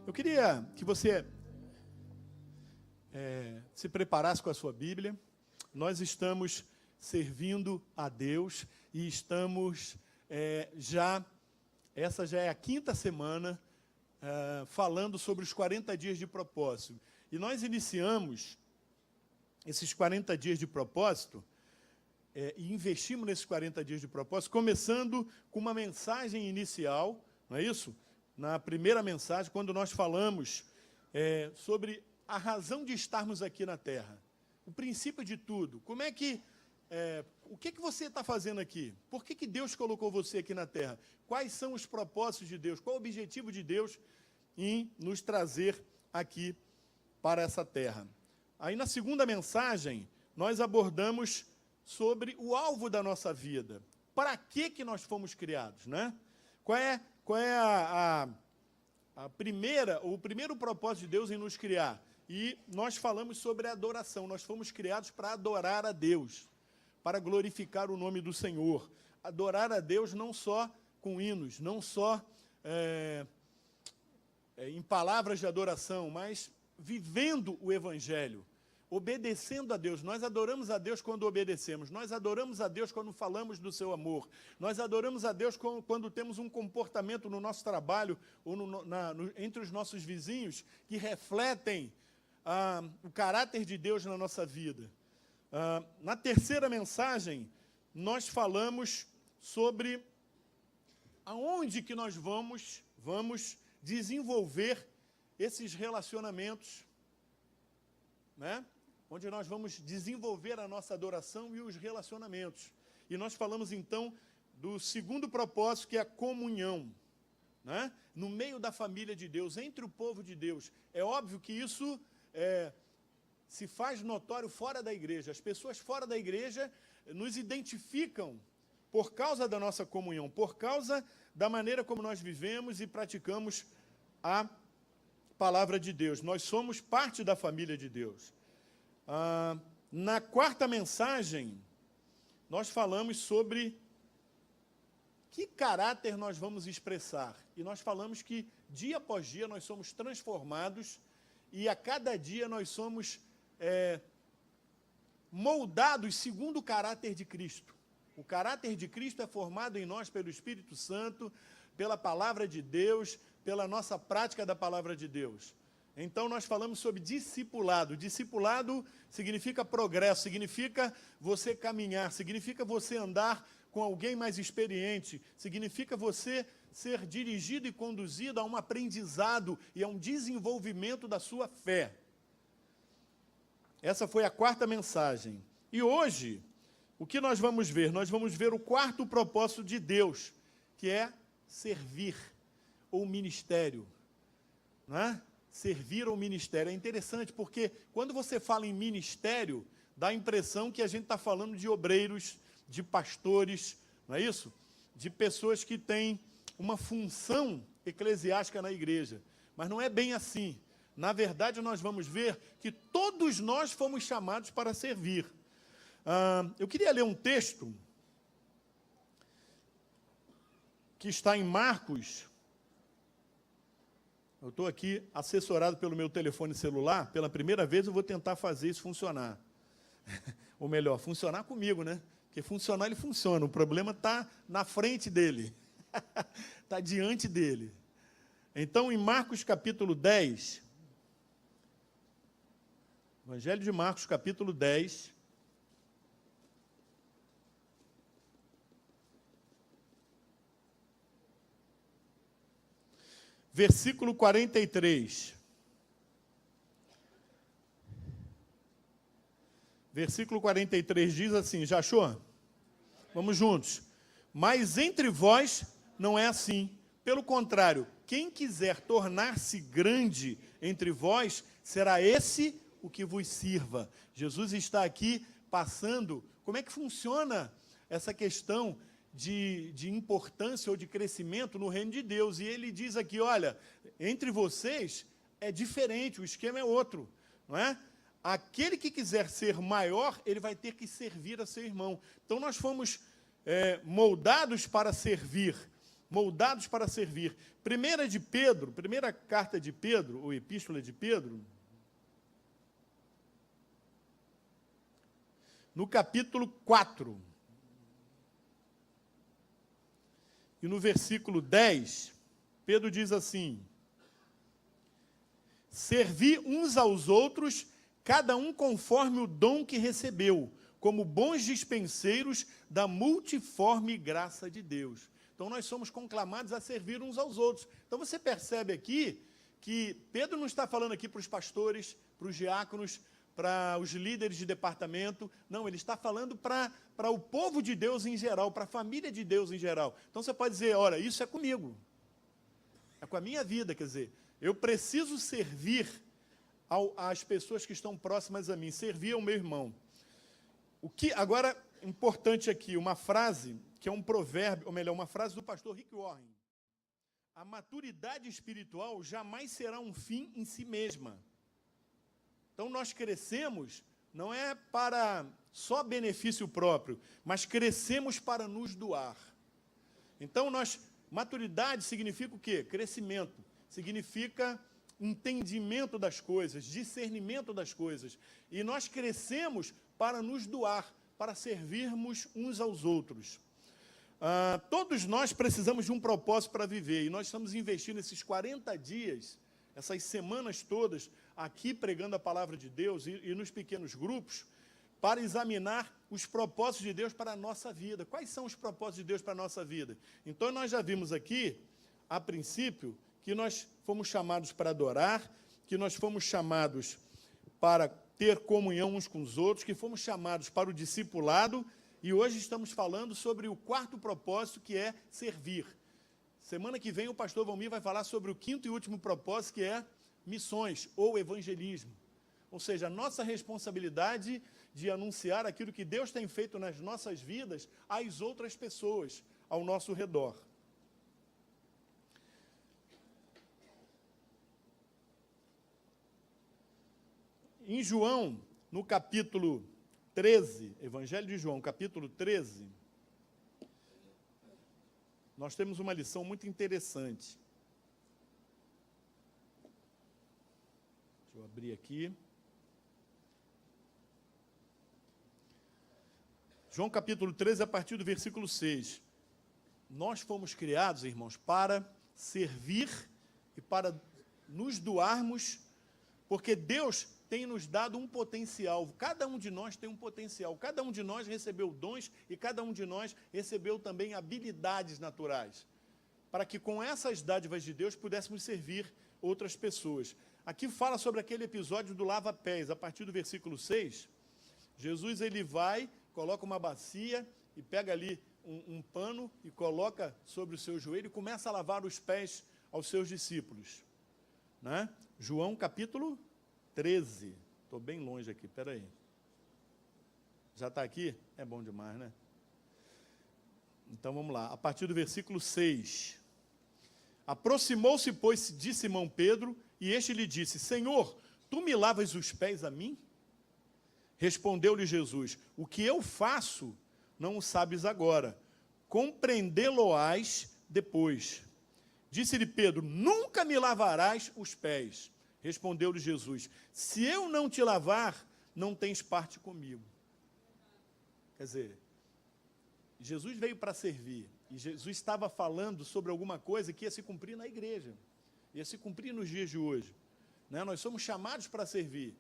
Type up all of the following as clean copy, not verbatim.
Eu queria que você se preparasse com a sua Bíblia. Nós estamos servindo a Deus e estamos essa já é a 5ª semana falando sobre os 40 dias de propósito. E nós iniciamos esses 40 dias de propósito e investimos nesses 40 dias de propósito, começando com uma mensagem inicial, não é isso? Na primeira mensagem, quando nós falamos sobre a razão de estarmos aqui na Terra, o princípio de tudo. Como é que, o que você está fazendo aqui? Por que Deus colocou você aqui na Terra? Quais são os propósitos de Deus? Qual o objetivo de Deus em nos trazer aqui para essa Terra? Aí, na segunda mensagem, nós abordamos sobre o alvo da nossa vida. Para que nós fomos criados, né? Qual é o primeiro propósito de Deus em nos criar? E nós falamos sobre a adoração. Nós fomos criados para adorar a Deus, para glorificar o nome do Senhor. Adorar a Deus não só com hinos, não só em palavras de adoração, mas vivendo o Evangelho, obedecendo a Deus. Nós adoramos a Deus quando obedecemos, nós adoramos a Deus quando falamos do seu amor, nós adoramos a Deus quando temos um comportamento no nosso trabalho ou entre os nossos vizinhos que refletem o caráter de Deus na nossa vida. Na terceira mensagem, nós falamos sobre aonde que nós vamos desenvolver esses relacionamentos, né? Onde nós vamos desenvolver a nossa adoração e os relacionamentos. E nós falamos, então, do segundo propósito, que é a comunhão, né? No meio da família de Deus, entre o povo de Deus. É óbvio que isso se faz notório fora da igreja. As pessoas fora da igreja nos identificam por causa da nossa comunhão, por causa da maneira como nós vivemos e praticamos a palavra de Deus. Nós somos parte da família de Deus. Na quarta mensagem, nós falamos sobre que caráter nós vamos expressar. E nós falamos que, dia após dia, nós somos transformados e a cada dia nós somos moldados segundo o caráter de Cristo. O caráter de Cristo é formado em nós pelo Espírito Santo, pela palavra de Deus, pela nossa prática da palavra de Deus. Então, nós falamos sobre discipulado. Discipulado significa progresso, significa você caminhar, significa você andar com alguém mais experiente, significa você ser dirigido e conduzido a um aprendizado e a um desenvolvimento da sua fé. Essa foi a quarta mensagem. E hoje, o que nós vamos ver? Nós vamos ver o quarto propósito de Deus, que é servir, ou ministério, né? Servir ao ministério. É interessante porque quando você fala em ministério, dá a impressão que a gente está falando de obreiros, de pastores, não é isso? De pessoas que têm uma função eclesiástica na igreja. Mas não é bem assim. Na verdade, nós vamos ver que todos nós fomos chamados para servir. Eu queria ler um texto que está em Marcos. Eu estou aqui assessorado pelo meu telefone celular. Pela primeira vez eu vou tentar fazer isso funcionar. Ou melhor, funcionar comigo, né? Porque funcionar ele funciona. O problema está na frente dele. Está diante dele. Então, em Marcos capítulo 10, Evangelho de Marcos capítulo 10, versículo 43. Versículo 43 diz assim, já achou? Vamos juntos. Mas entre vós não é assim. Pelo contrário, quem quiser tornar-se grande entre vós, será esse o que vos sirva. Jesus está aqui passando como é que funciona essa questão de importância ou de crescimento no reino de Deus. E ele diz aqui, olha, entre vocês é diferente, o esquema é outro, não é? Aquele que quiser ser maior, ele vai ter que servir a seu irmão. Então, nós fomos moldados para servir. moldados para servir. Primeira carta de Pedro, ou epístola de Pedro, no capítulo 4, e no versículo 10, Pedro diz assim: servi uns aos outros, cada um conforme o dom que recebeu, como bons dispenseiros da multiforme graça de Deus. Então, nós somos conclamados a servir uns aos outros. Então, você percebe aqui que Pedro não está falando aqui para os pastores, para os diáconos, para os líderes de departamento. Não, ele está falando para o povo de Deus em geral, para a família de Deus em geral. Então, você pode dizer, olha, isso é comigo. É com a minha vida, quer dizer, eu preciso servir às pessoas que estão próximas a mim, servir ao meu irmão. Agora, importante aqui, uma frase, que é um provérbio, ou melhor, uma frase do pastor Rick Warren. A maturidade espiritual jamais será um fim em si mesma. Então, nós crescemos, não é para só benefício próprio, mas crescemos para nos doar. Então, maturidade significa o quê? Crescimento. Significa entendimento das coisas, discernimento das coisas. E nós crescemos para nos doar, para servirmos uns aos outros. Todos nós precisamos de um propósito para viver, e nós estamos investindo esses 40 dias, essas semanas todas, aqui pregando a palavra de Deus e nos pequenos grupos, para examinar os propósitos de Deus para a nossa vida. Quais são os propósitos de Deus para a nossa vida? Então, nós já vimos aqui, a princípio, que nós fomos chamados para adorar, que nós fomos chamados para ter comunhão uns com os outros, que fomos chamados para o discipulado, e hoje estamos falando sobre o quarto propósito, que é servir. Semana que vem o pastor Valmir vai falar sobre o quinto e último propósito, que é missões ou evangelismo. Ou seja, a nossa responsabilidade de anunciar aquilo que Deus tem feito nas nossas vidas às outras pessoas ao nosso redor. Em João, no capítulo 13, Evangelho de João, capítulo 13, nós temos uma lição muito interessante. Deixa eu abrir aqui. João capítulo 13, a partir do versículo 6. Nós fomos criados, irmãos, para servir e para nos doarmos, porque Deus tem nos dado um potencial. Cada um de nós tem um potencial. Cada um de nós recebeu dons e cada um de nós recebeu também habilidades naturais, para que com essas dádivas de Deus pudéssemos servir outras pessoas. Aqui fala sobre aquele episódio do lava-pés, a partir do versículo 6. Jesus, ele vai, coloca uma bacia e pega ali um pano e coloca sobre o seu joelho e começa a lavar os pés aos seus discípulos. Né? João capítulo 13. Estou bem longe aqui, espera aí. Já está aqui? É bom demais, né? Então vamos lá, a partir do versículo 6. Aproximou-se, pois, de Simão Pedro, e este lhe disse: Senhor, tu me lavas os pés a mim? Respondeu-lhe Jesus: o que eu faço, não o sabes agora, compreendê-lo-ás depois. Disse-lhe Pedro: nunca me lavarás os pés. Respondeu-lhe Jesus: se eu não te lavar, não tens parte comigo. Quer dizer, Jesus veio para servir, e Jesus estava falando sobre alguma coisa que ia se cumprir na igreja, ia se cumprir nos dias de hoje. Né? Nós somos chamados para servir.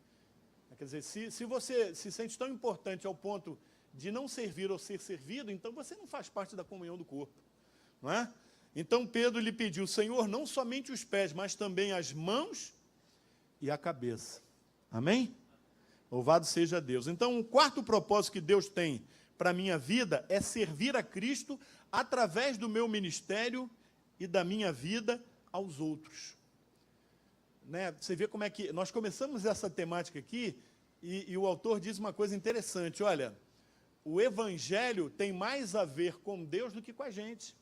Quer dizer, se você se sente tão importante ao ponto de não servir ou ser servido, então você não faz parte da comunhão do corpo. Não é? Então Pedro lhe pediu: Senhor, não somente os pés, mas também as mãos e a cabeça. Amém? Louvado seja Deus. Então, o quarto propósito que Deus tem para a minha vida é servir a Cristo através do meu ministério e da minha vida aos outros. Né? Você vê como é que nós começamos essa temática aqui e o autor diz uma coisa interessante. Olha, o Evangelho tem mais a ver com Deus do que com a gente.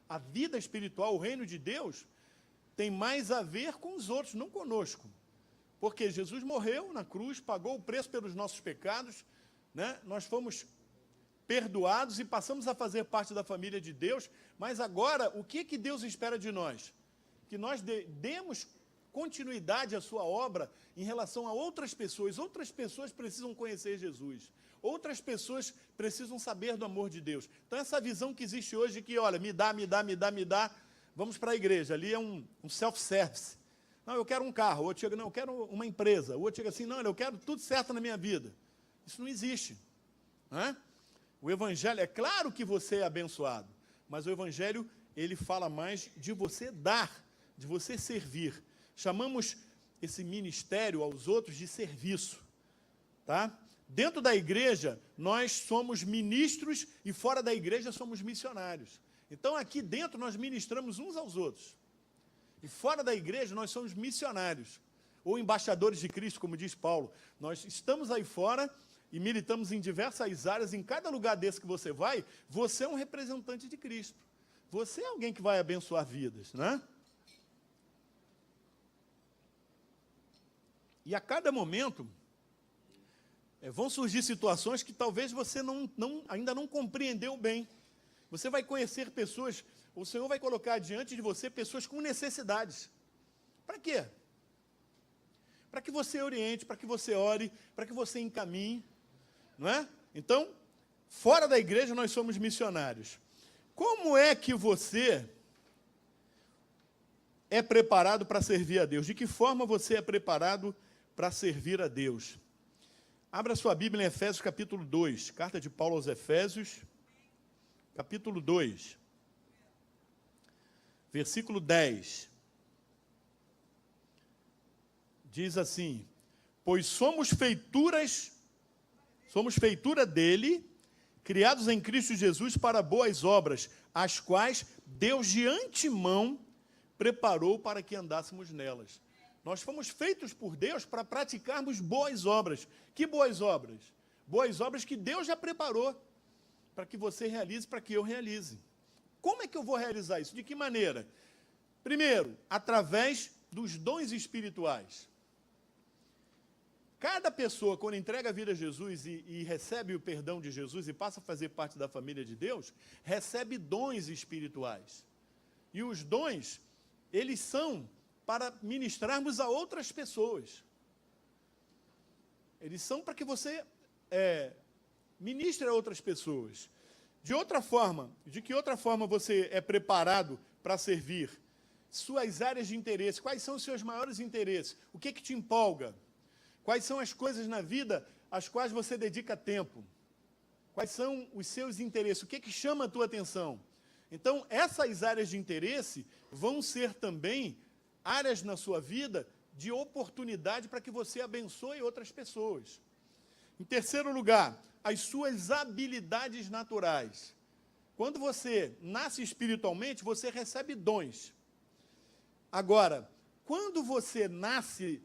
A vida espiritual, o reino de Deus, tem mais a ver com os outros, não conosco. Porque Jesus morreu na cruz, pagou o preço pelos nossos pecados, né? Nós fomos perdoados e passamos a fazer parte da família de Deus, mas agora, o que Deus espera de nós? Que nós demos continuidade à sua obra em relação a outras pessoas. Outras pessoas precisam conhecer Jesus. Outras pessoas precisam saber do amor de Deus. Então, essa visão que existe hoje, que, olha, me dá, vamos para a igreja, ali é um self-service. Não, eu quero um carro. O outro chega, não, eu quero uma empresa. O outro chega assim, não, eu quero tudo certo na minha vida. Isso não existe. Não é? O Evangelho, é claro que você é abençoado, mas o Evangelho, ele fala mais de você dar, de você servir. Chamamos esse ministério aos outros de serviço. Tá? Dentro da igreja, nós somos ministros e fora da igreja somos missionários. Então, aqui dentro, nós ministramos uns aos outros. E fora da igreja, nós somos missionários, ou embaixadores de Cristo, como diz Paulo. Nós estamos aí fora e militamos em diversas áreas. Em cada lugar desse que você vai, você é um representante de Cristo. Você é alguém que vai abençoar vidas, né? E a cada momento, vão surgir situações que talvez você ainda não compreendeu bem. Você vai conhecer pessoas, o Senhor vai colocar diante de você pessoas com necessidades. Para quê? Para que você oriente, para que você ore, para que você encaminhe, não é? Então, fora da igreja nós somos missionários. Como é que você é preparado para servir a Deus? De que forma você é preparado para servir a Deus? Abra sua Bíblia em Efésios capítulo 2, carta de Paulo aos Efésios, capítulo 2, versículo 10. Diz assim: pois somos feitura dele, criados em Cristo Jesus para boas obras, as quais Deus de antemão preparou para que andássemos nelas. Nós fomos feitos por Deus para praticarmos boas obras. Que boas obras? Boas obras que Deus já preparou para que você realize, para que eu realize. Como é que eu vou realizar isso? De que maneira? Primeiro, através dos dons espirituais. Cada pessoa, quando entrega a vida a Jesus e recebe o perdão de Jesus e passa a fazer parte da família de Deus, recebe dons espirituais. E os dons, eles são para ministrarmos a outras pessoas. Eles são para que você ministre a outras pessoas. De que outra forma você é preparado para servir? Suas áreas de interesse. Quais são os seus maiores interesses? O que te empolga? Quais são as coisas na vida às quais você dedica tempo? Quais são os seus interesses? O que chama a tua atenção? Então, essas áreas de interesse vão ser também áreas na sua vida de oportunidade para que você abençoe outras pessoas. Em terceiro lugar, as suas habilidades naturais. Quando você nasce espiritualmente, você recebe dons. Agora, quando você nasce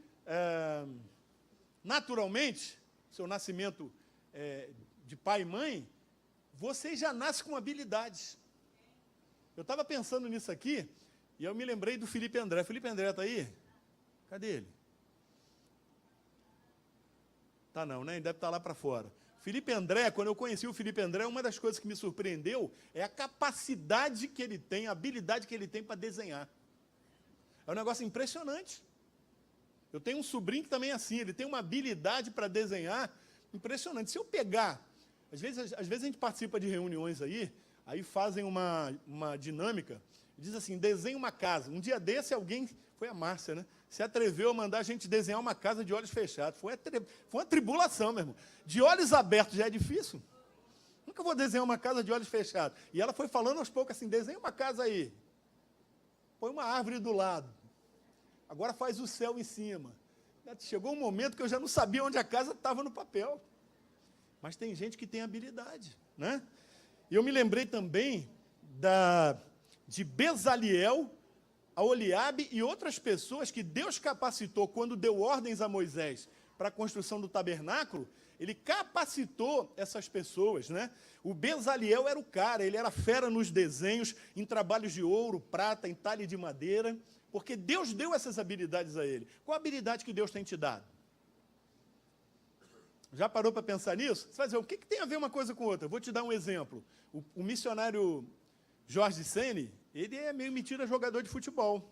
naturalmente, seu nascimento de pai e mãe, você já nasce com habilidades. Eu estava pensando nisso aqui, e eu me lembrei do Felipe André. Felipe André está aí? Cadê ele? Tá não, né? Ele deve estar lá para fora. Felipe André, quando eu conheci o Felipe André, uma das coisas que me surpreendeu é a capacidade que ele tem, a habilidade que ele tem para desenhar. É um negócio impressionante. Eu tenho um sobrinho que também é assim, ele tem uma habilidade para desenhar impressionante. Se eu pegar, às vezes a gente participa de reuniões aí fazem uma dinâmica, diz assim, desenha uma casa. Um dia desse alguém, foi a Márcia, né? Se atreveu a mandar a gente desenhar uma casa de olhos fechados. Foi uma tribulação, meu irmão. De olhos abertos já é difícil. Nunca vou desenhar uma casa de olhos fechados. E ela foi falando aos poucos assim, desenha uma casa aí. Põe uma árvore do lado. Agora faz o céu em cima. Chegou um momento que eu já não sabia onde a casa estava no papel. Mas tem gente que tem habilidade, né? E eu me lembrei também de Bezaliel, a Oliabe e outras pessoas que Deus capacitou quando deu ordens a Moisés para a construção do tabernáculo. Ele capacitou essas pessoas, né? O Bezaliel era o cara, ele era fera nos desenhos, em trabalhos de ouro, prata, entalhe de madeira, porque Deus deu essas habilidades a ele. Qual a habilidade que Deus tem te dado? Já parou para pensar nisso? Você vai dizer, o que tem a ver uma coisa com outra? Eu vou te dar um exemplo. O missionário Jorge Sene, ele é meio metido a jogador de futebol.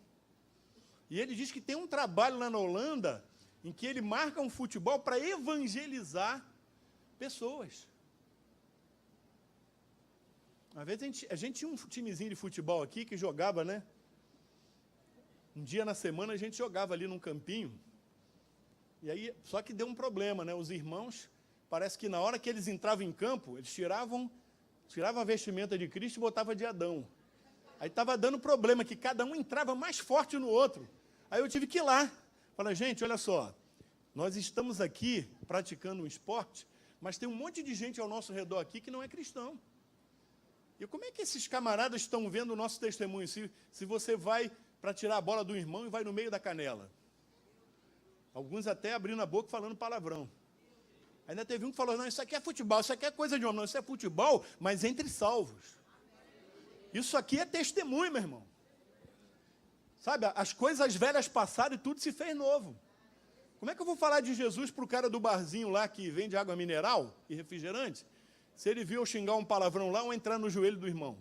E ele diz que tem um trabalho lá na Holanda em que ele marca um futebol para evangelizar pessoas. Às vezes a gente tinha um timezinho de futebol aqui que jogava, né? Um dia na semana a gente jogava ali num campinho. E aí, só que deu um problema, né? Os irmãos, parece que na hora que eles entravam em campo, eles tiravam a vestimenta de Cristo e botavam de Adão. Aí estava dando problema, que cada um entrava mais forte no outro. Aí eu tive que ir lá. Falei, gente, olha só, nós estamos aqui praticando um esporte, mas tem um monte de gente ao nosso redor aqui que não é cristão. E como é que esses camaradas estão vendo o nosso testemunho? Se você vai para tirar a bola do irmão e vai no meio da canela. Alguns até abrindo a boca falando palavrão. Ainda teve um que falou, não, isso aqui é futebol, isso aqui é coisa de homem. Não, isso é futebol, mas entre salvos. Isso aqui é testemunho, meu irmão. Sabe, as coisas velhas passaram e tudo se fez novo. Como é que eu vou falar de Jesus para o cara do barzinho lá que vende água mineral e refrigerante, se ele viu eu xingar um palavrão lá ou entrar no joelho do irmão?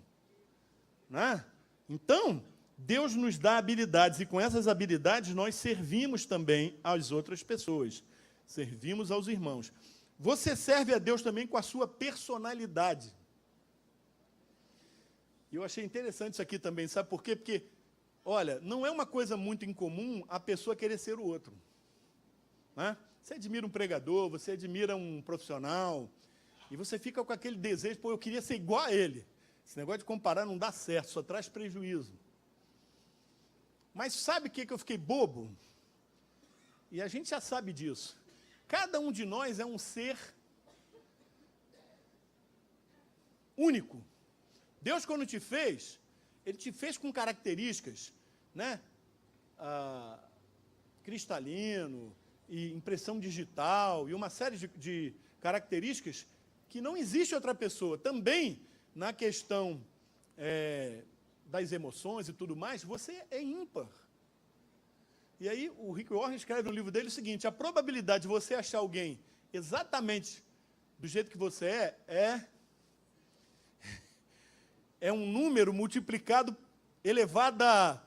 Né? Então, Deus nos dá habilidades, e com essas habilidades nós servimos também às outras pessoas. Servimos aos irmãos. Você serve a Deus também com a sua personalidade. E eu achei interessante isso aqui também, sabe por quê? Porque, olha, não é uma coisa muito incomum a pessoa querer ser o outro. Né? Você admira um pregador, você admira um profissional, e você fica com aquele desejo, pô, eu queria ser igual a ele. Esse negócio de comparar não dá certo, só traz prejuízo. Mas sabe o que eu fiquei bobo? E a gente já sabe disso. Cada um de nós é um ser único. Deus, quando te fez, Ele te fez com características, né? Cristalino, e impressão digital, e uma série de características que não existe outra pessoa. Também, na questão das emoções e tudo mais, você é ímpar. E aí o Rick Warren escreve no livro dele o seguinte, a probabilidade de você achar alguém exatamente do jeito que você é um número multiplicado, elevado a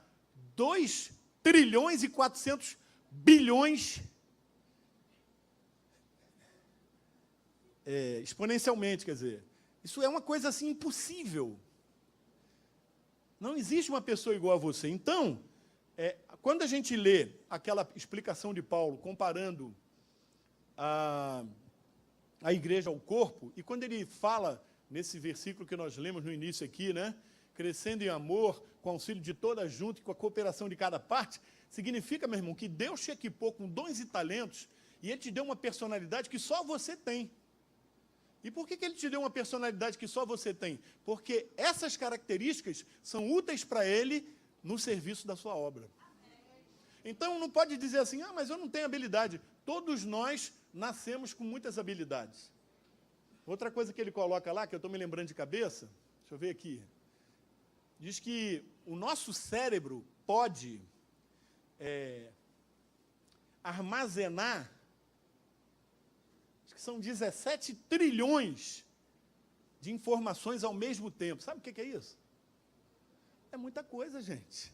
2 trilhões e 400 bilhões exponencialmente, quer dizer. Isso é uma coisa assim impossível. Não existe uma pessoa igual a você. Então, quando a gente lê aquela explicação de Paulo, comparando a igreja ao corpo, e quando ele fala, nesse versículo que nós lemos no início aqui, né, crescendo em amor, com auxílio de toda junta e com a cooperação de cada parte, significa, meu irmão, que Deus te equipou com dons e talentos, e Ele te deu uma personalidade que só você tem. E por que Ele te deu uma personalidade que só você tem? Porque essas características são úteis para Ele no serviço da sua obra. Então, não pode dizer assim, mas eu não tenho habilidade. Todos nós nascemos com muitas habilidades. Outra coisa que ele coloca lá, que eu estou me lembrando de cabeça, deixa eu ver aqui, diz que o nosso cérebro pode armazenar, acho que são 17 trilhões de informações ao mesmo tempo. Sabe o que é isso? É muita coisa, gente.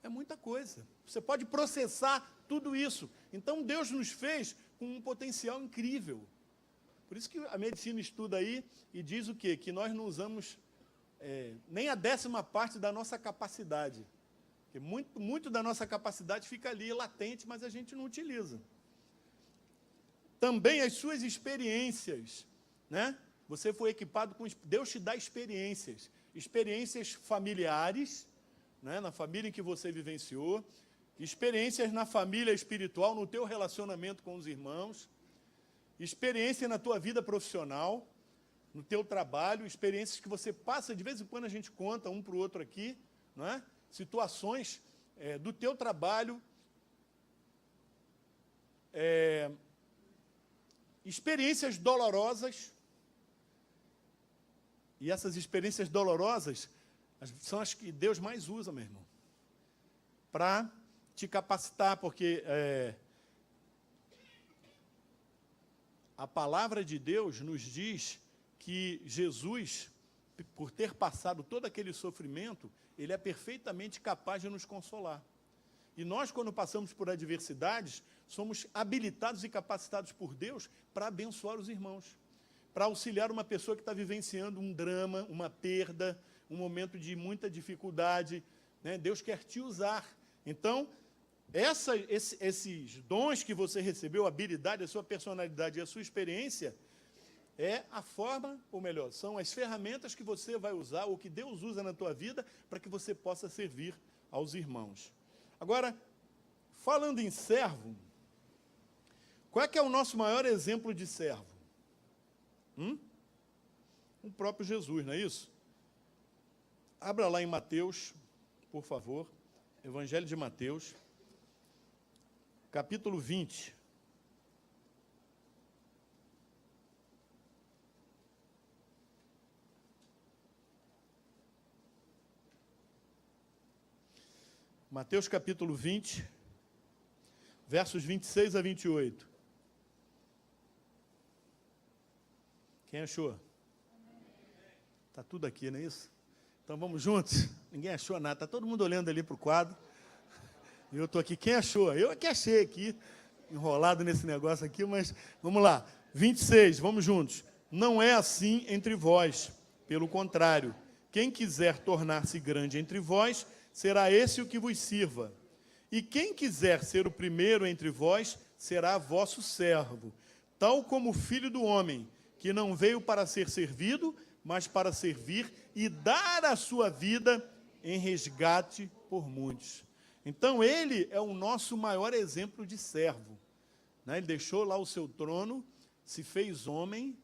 É muita coisa. Você pode processar tudo isso. Então, Deus nos fez com um potencial incrível. Por isso que a medicina estuda aí e diz o quê? Que nós não usamos nem a 10ª parte da nossa capacidade. Porque muito da nossa capacidade fica ali latente, mas a gente não utiliza. Também as suas experiências, né? Você foi equipado com... Deus te dá experiências. Experiências familiares, né? Na família em que você vivenciou. Experiências na família espiritual, no teu relacionamento com os irmãos. Experiência na tua vida profissional, no teu trabalho. Experiências que você passa, de vez em quando a gente conta um para o outro aqui, não é? Situações do teu trabalho. Experiências dolorosas. E essas experiências dolorosas são as que Deus mais usa, meu irmão, para te capacitar, porque a palavra de Deus nos diz que Jesus, por ter passado todo aquele sofrimento, ele é perfeitamente capaz de nos consolar. E nós, quando passamos por adversidades, somos habilitados e capacitados por Deus para abençoar os irmãos, para auxiliar uma pessoa que está vivenciando um drama, uma perda, um momento de muita dificuldade, né? Deus quer te usar. Então, esses dons que você recebeu, a habilidade, a sua personalidade e a sua experiência, é a forma, ou melhor, são as ferramentas que você vai usar, ou que Deus usa na tua vida, para que você possa servir aos irmãos. Agora, falando em servo, qual é que é o nosso maior exemplo de servo? O próprio Jesus, não é isso? Abra lá em Mateus, por favor, Evangelho de Mateus, capítulo 20. Mateus capítulo 20, versos 26 a 28. Quem achou? Está tudo aqui, não é isso? Então vamos juntos? Ninguém achou nada, está todo mundo olhando ali para o quadro. E eu estou aqui, quem achou? Eu é que achei aqui, enrolado nesse negócio aqui, mas vamos lá. 26, vamos juntos. Não é assim entre vós, pelo contrário. Quem quiser tornar-se grande entre vós, será esse o que vos sirva. E quem quiser ser o primeiro entre vós, será vosso servo, tal como o Filho do Homem, que não veio para ser servido, mas para servir e dar a sua vida em resgate por muitos. Então, ele é o nosso maior exemplo de servo, né? Ele deixou lá o seu trono, se fez homem,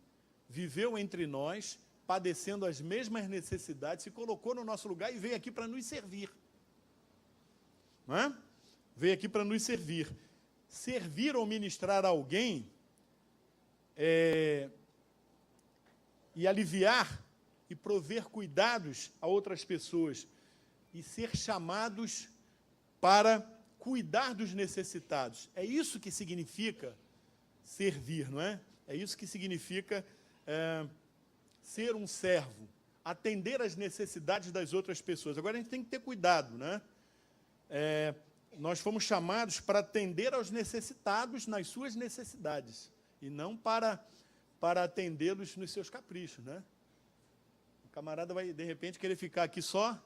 viveu entre nós, padecendo as mesmas necessidades, se colocou no nosso lugar e veio aqui para nos servir. Não é? Veio aqui para nos servir. Servir ou ministrar a alguém e aliviar e prover cuidados a outras pessoas e ser chamados para cuidar dos necessitados. É isso que significa servir, não é? É isso que significa ser um servo, atender às necessidades das outras pessoas. Agora, a gente tem que ter cuidado, né? Nós fomos chamados para atender aos necessitados nas suas necessidades, e não para atendê-los nos seus caprichos, né? O camarada vai, de repente, querer ficar aqui só.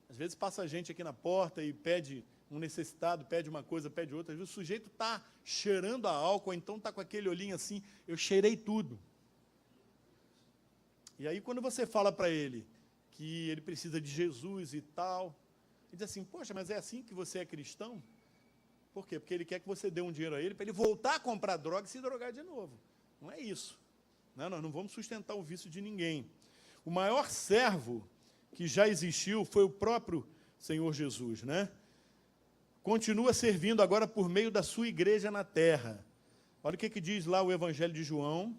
Às vezes passa gente aqui na porta e pede um necessitado, pede uma coisa, pede outra. Às vezes o sujeito está cheirando a álcool, ou então está com aquele olhinho assim, eu cheirei tudo. E aí, quando você fala para ele que ele precisa de Jesus e tal, ele diz assim, poxa, mas é assim que você é cristão? Por quê? Porque ele quer que você dê um dinheiro a ele para ele voltar a comprar droga e se drogar de novo. Não é isso. Não, nós não vamos sustentar o vício de ninguém. O maior servo que já existiu foi o próprio Senhor Jesus, né? Continua servindo agora por meio da sua igreja na terra. Olha o que diz lá o Evangelho de João,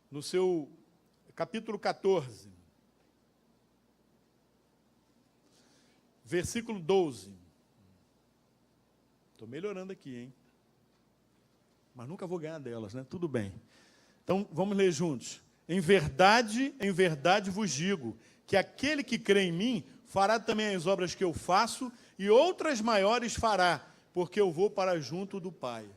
no seu capítulo 14, versículo 12. Estou melhorando aqui, hein? Mas nunca vou ganhar delas, né? Tudo bem. Então, vamos ler juntos. Em verdade vos digo, que aquele que crê em mim, fará também as obras que eu faço, e outras maiores fará, porque eu vou para junto do Pai.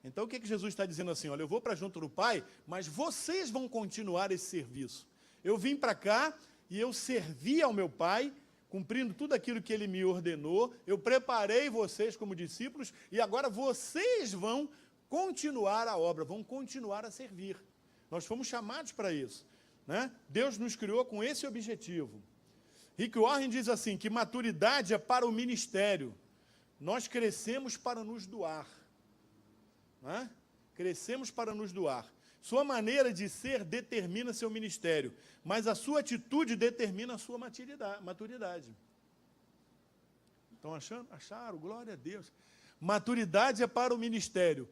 Então, o que Jesus está dizendo assim? Olha, eu vou para junto do Pai, mas vocês vão continuar esse serviço. Eu vim para cá e eu servi ao meu Pai, cumprindo tudo aquilo que Ele me ordenou, eu preparei vocês como discípulos, e agora vocês vão continuar a obra, vão continuar a servir. Nós fomos chamados para isso, né? Deus nos criou com esse objetivo. Rick Warren diz assim, que maturidade é para o ministério. Nós crescemos para nos doar. Né? Crescemos para nos doar. Sua maneira de ser determina seu ministério, mas a sua atitude determina a sua maturidade. Estão achando? Acharam? Glória a Deus. Maturidade é para o ministério.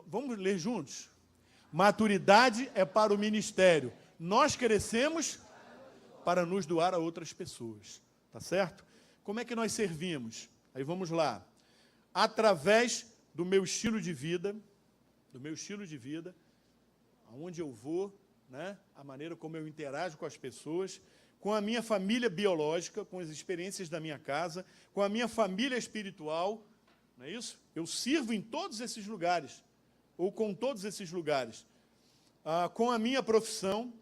Vamos ler juntos? Maturidade é para o ministério. Nós crescemos para nos doar a outras pessoas. Tá certo? Como é que nós servimos? Aí vamos lá. Através do meu estilo de vida, do meu estilo de vida, aonde eu vou, né? A maneira como eu interajo com as pessoas, com a minha família biológica, com as experiências da minha casa, com a minha família espiritual, não é isso? Eu sirvo em todos esses lugares, ou com todos esses lugares. Com a minha profissão,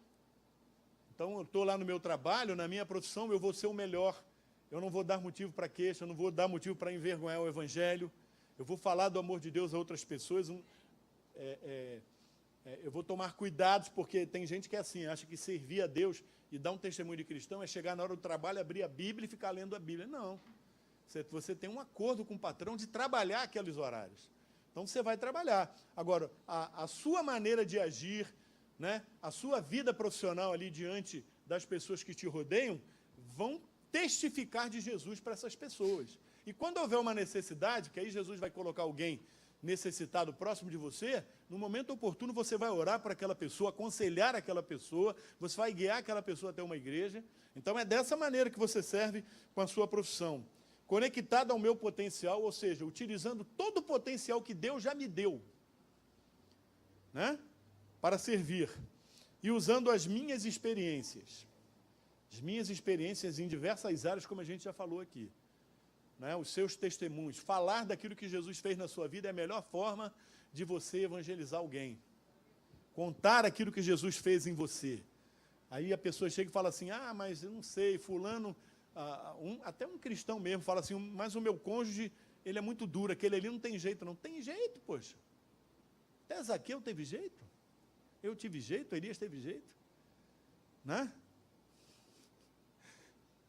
então eu estou lá no meu trabalho, na minha profissão eu vou ser o melhor, eu não vou dar motivo para queixa, eu não vou dar motivo para envergonhar o Evangelho, eu vou falar do amor de Deus a outras pessoas, eu vou tomar cuidados, porque tem gente que é assim, acha que servir a Deus e dar um testemunho de cristão é chegar na hora do trabalho, abrir a Bíblia e ficar lendo a Bíblia. Não. Você tem um acordo com o patrão de trabalhar aqueles horários. Então, você vai trabalhar. Agora, a sua maneira de agir, né, a sua vida profissional ali diante das pessoas que te rodeiam, vão testificar de Jesus para essas pessoas. E quando houver uma necessidade, que aí Jesus vai colocar alguém necessitado próximo de você, no momento oportuno você vai orar para aquela pessoa, aconselhar aquela pessoa, você vai guiar aquela pessoa até uma igreja. Então, é dessa maneira que você serve com a sua profissão. Conectado ao meu potencial, ou seja, utilizando todo o potencial que Deus já me deu, né, para servir, e usando as minhas experiências em diversas áreas, como a gente já falou aqui, né, os seus testemunhos, falar daquilo que Jesus fez na sua vida é a melhor forma de você evangelizar alguém, contar aquilo que Jesus fez em você. Aí a pessoa chega e fala assim, mas eu não sei, fulano... até um cristão mesmo fala assim, mas o meu cônjuge, ele é muito duro, aquele ali não tem jeito. Não tem jeito, poxa. Até Zaqueu teve jeito. Eu tive jeito, Elias teve jeito. Né?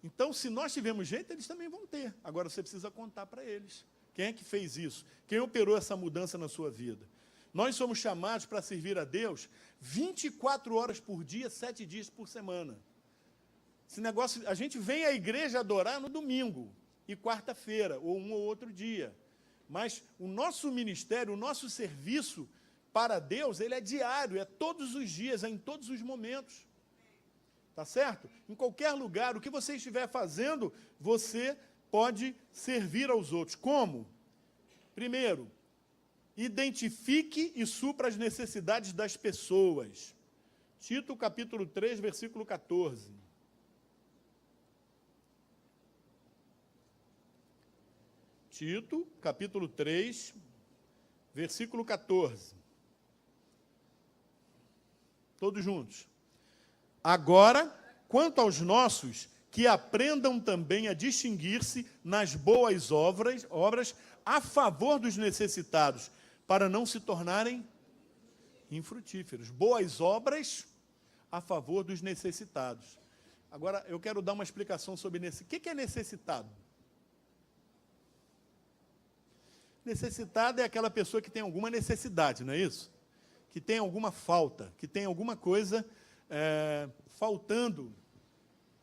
Então, se nós tivermos jeito, eles também vão ter. Agora, você precisa contar para eles. Quem é que fez isso? Quem operou essa mudança na sua vida? Nós somos chamados para servir a Deus 24 horas por dia, 7 dias por semana. Esse negócio, a gente vem à igreja adorar no domingo e quarta-feira, ou um ou outro dia. Mas o nosso ministério, o nosso serviço para Deus, ele é diário, é todos os dias, é em todos os momentos. Tá certo? Em qualquer lugar, o que você estiver fazendo, você pode servir aos outros. Como? Primeiro, identifique e supra as necessidades das pessoas. Tito, capítulo 3, versículo 14. Tito, capítulo 3, versículo 14. Todos juntos. Agora, quanto aos nossos, que aprendam também a distinguir-se nas boas obras a favor dos necessitados, para não se tornarem infrutíferos. Boas obras a favor dos necessitados. Agora, eu quero dar uma explicação sobre o que é necessitado. Necessitado é aquela pessoa que tem alguma necessidade, não é isso? Que tem alguma falta, que tem alguma coisa faltando,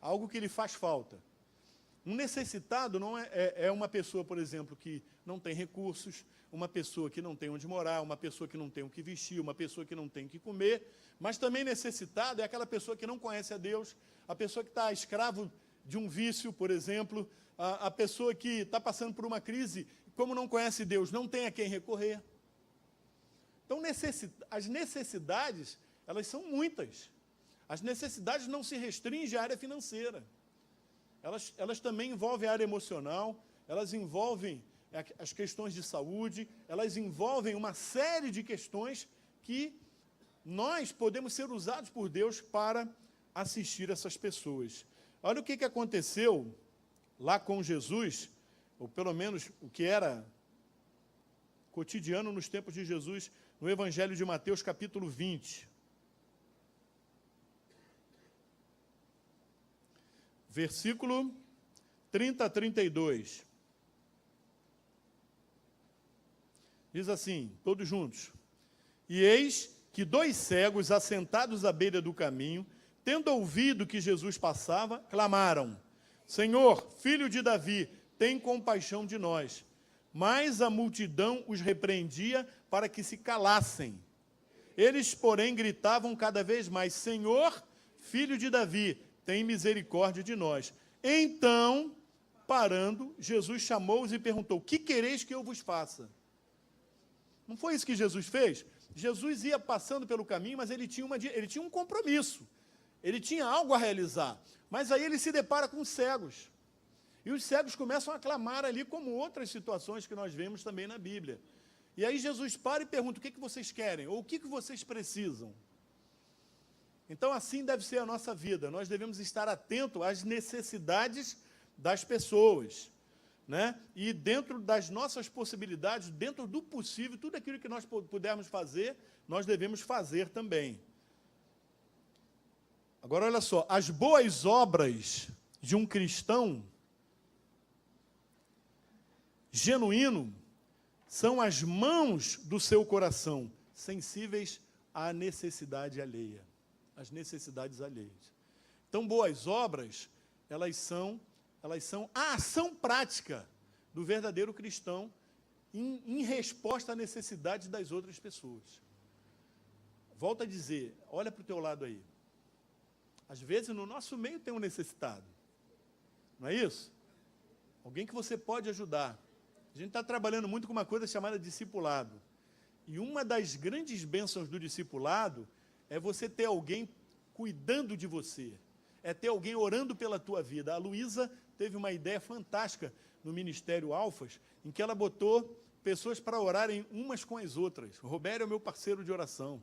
algo que lhe faz falta. Um necessitado não é uma pessoa, por exemplo, que não tem recursos, uma pessoa que não tem onde morar, uma pessoa que não tem o que vestir, uma pessoa que não tem o que comer, mas também necessitado é aquela pessoa que não conhece a Deus, a pessoa que está escravo de um vício, por exemplo, a pessoa que está passando por uma crise, como não conhece Deus, não tem a quem recorrer. Então, as necessidades, elas são muitas. As necessidades não se restringem à área financeira. Elas também envolvem a área emocional, elas envolvem as questões de saúde, elas envolvem uma série de questões que nós podemos ser usados por Deus para assistir essas pessoas. Olha o que aconteceu lá com Jesus, ou pelo menos o que era cotidiano nos tempos de Jesus, no Evangelho de Mateus, capítulo 20. Versículo 30 a 32. Diz assim, todos juntos. E eis que 2 cegos, assentados à beira do caminho, tendo ouvido que Jesus passava, clamaram, Senhor, filho de Davi, tem compaixão de nós. Mas a multidão os repreendia para que se calassem. Eles, porém, gritavam cada vez mais, Senhor, filho de Davi, tem misericórdia de nós. Então, parando, Jesus chamou-os e perguntou, que quereis que eu vos faça? Não foi isso que Jesus fez? Jesus ia passando pelo caminho, mas ele tinha um compromisso. Ele tinha algo a realizar. Mas aí ele se depara com os cegos. E os cegos começam a clamar ali, como outras situações que nós vemos também na Bíblia. E aí Jesus para e pergunta, o que vocês querem? Ou o que vocês precisam? Então, assim deve ser a nossa vida. Nós devemos estar atentos às necessidades das pessoas, né? E dentro das nossas possibilidades, dentro do possível, tudo aquilo que nós pudermos fazer, nós devemos fazer também. Agora, olha só, as boas obras de um cristão genuíno são as mãos do seu coração, sensíveis à necessidade alheia, às necessidades alheias. Então, boas obras, elas são a ação prática do verdadeiro cristão em resposta à necessidade das outras pessoas. Volto a dizer, olha para o teu lado aí. Às vezes, no nosso meio tem um necessitado. Não é isso? Alguém que você pode ajudar. A gente está trabalhando muito com uma coisa chamada discipulado. E uma das grandes bênçãos do discipulado é você ter alguém cuidando de você. É ter alguém orando pela tua vida. A Luísa teve uma ideia fantástica no Ministério Alfas, em que ela botou pessoas para orarem umas com as outras. O Roberto é o meu parceiro de oração.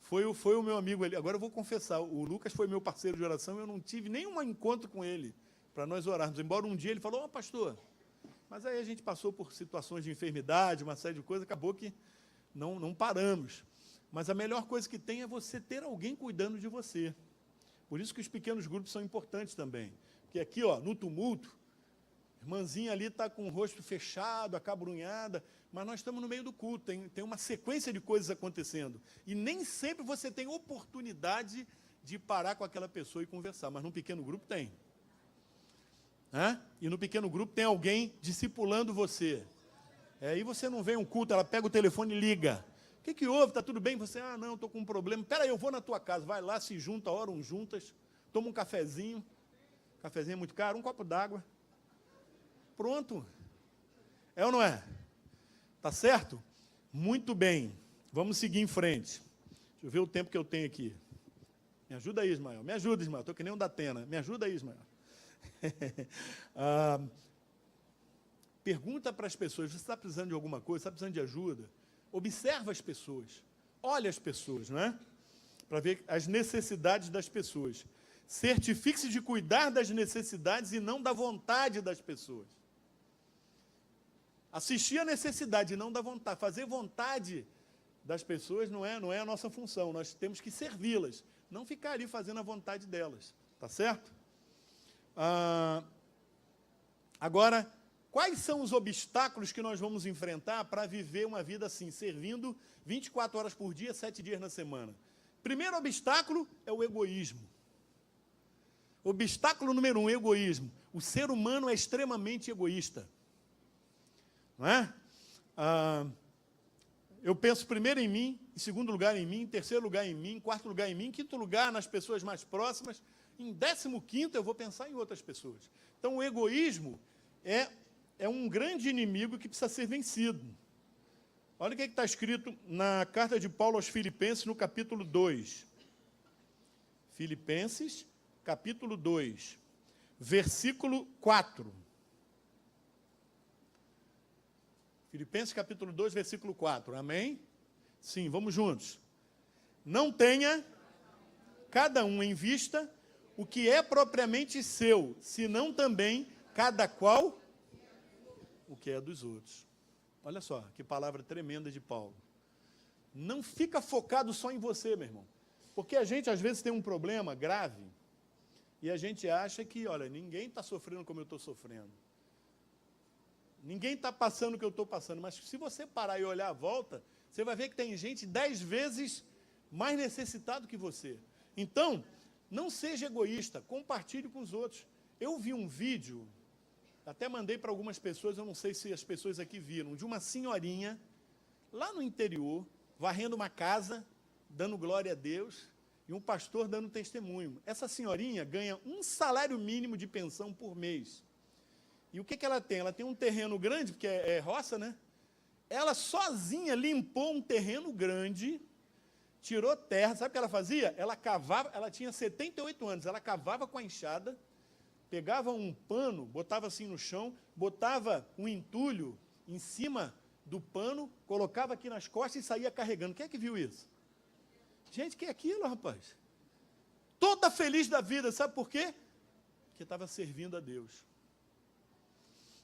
Foi o meu amigo ali. Agora eu vou confessar, o Lucas foi meu parceiro de oração, eu não tive nenhum encontro com ele para nós orarmos. Embora um dia ele falou, pastor, mas aí a gente passou por situações de enfermidade, uma série de coisas, acabou que não paramos. Mas a melhor coisa que tem é você ter alguém cuidando de você. Por isso que os pequenos grupos são importantes também. Porque aqui, no tumulto, a irmãzinha ali está com o rosto fechado, acabrunhada, mas nós estamos no meio do culto, tem uma sequência de coisas acontecendo. E nem sempre você tem oportunidade de parar com aquela pessoa e conversar, mas num pequeno grupo tem. E no pequeno grupo tem alguém discipulando você. Aí você não vem um culto, ela pega o telefone e liga. O que houve? Está tudo bem? Você, não, estou com um problema. Espera aí, eu vou na tua casa. Vai lá, se junta, oram juntas, toma um cafezinho. Cafezinho é muito caro, um copo d'água. Pronto. É ou não é? Tá certo? Muito bem. Vamos seguir em frente. Deixa eu ver o tempo que eu tenho aqui. Me ajuda aí, Ismael. Me ajuda, Ismael. Estou que nem um da Atena. Me ajuda aí, Ismael. Pergunta para as pessoas, você está precisando de alguma coisa? Está precisando de ajuda? Observa as pessoas. Olha as pessoas, não é? Para ver as necessidades das pessoas. Certifique-se de cuidar das necessidades e não da vontade das pessoas. Assistir à necessidade e não da vontade. Fazer vontade das pessoas não é a nossa função. Nós temos que servi-las, não ficar ali fazendo a vontade delas. Tá certo? Agora, quais são os obstáculos que nós vamos enfrentar para viver uma vida assim, servindo 24 horas por dia, 7 dias na semana? Primeiro obstáculo é o egoísmo. Obstáculo número 1, egoísmo. O ser humano é extremamente egoísta. Não é? Eu penso primeiro em mim, em segundo lugar em mim, em terceiro lugar em mim, em quarto lugar em mim, em quinto lugar nas pessoas mais próximas, em 15º eu vou pensar em outras pessoas. Então o egoísmo é um grande inimigo que precisa ser vencido. Olha o que está escrito na carta de Paulo aos Filipenses, no capítulo 2. Filipenses, capítulo 2, versículo 4. Filipenses, capítulo 2, versículo 4. Amém? Sim, vamos juntos. Não tenha cada um em vista o que é propriamente seu, senão também cada qual o que é dos outros. Olha só, que palavra tremenda de Paulo. Não fica focado só em você, meu irmão. Porque a gente, às vezes, tem um problema grave e a gente acha que, olha, ninguém está sofrendo como eu estou sofrendo. Ninguém está passando o que eu estou passando. Mas se você parar e olhar à volta, você vai ver que tem gente 10 vezes mais necessitado que você. Então, não seja egoísta, compartilhe com os outros. Eu vi um vídeo, até mandei para algumas pessoas, eu não sei se as pessoas aqui viram, de uma senhorinha, lá no interior, varrendo uma casa, dando glória a Deus, e um pastor dando testemunho. Essa senhorinha ganha um salário mínimo de pensão por mês. E o que ela tem? Ela tem um terreno grande, porque é roça, né? ela sozinha limpou um terreno grande, tirou terra. Sabe o que ela fazia? Ela cavava, ela tinha 78 anos, ela cavava com a enxada, pegava um pano, botava assim no chão, botava um entulho em cima do pano, colocava aqui nas costas e saía carregando. Quem é que viu isso? Gente, que é aquilo, rapaz? Toda feliz da vida, sabe por quê? Porque estava servindo a Deus.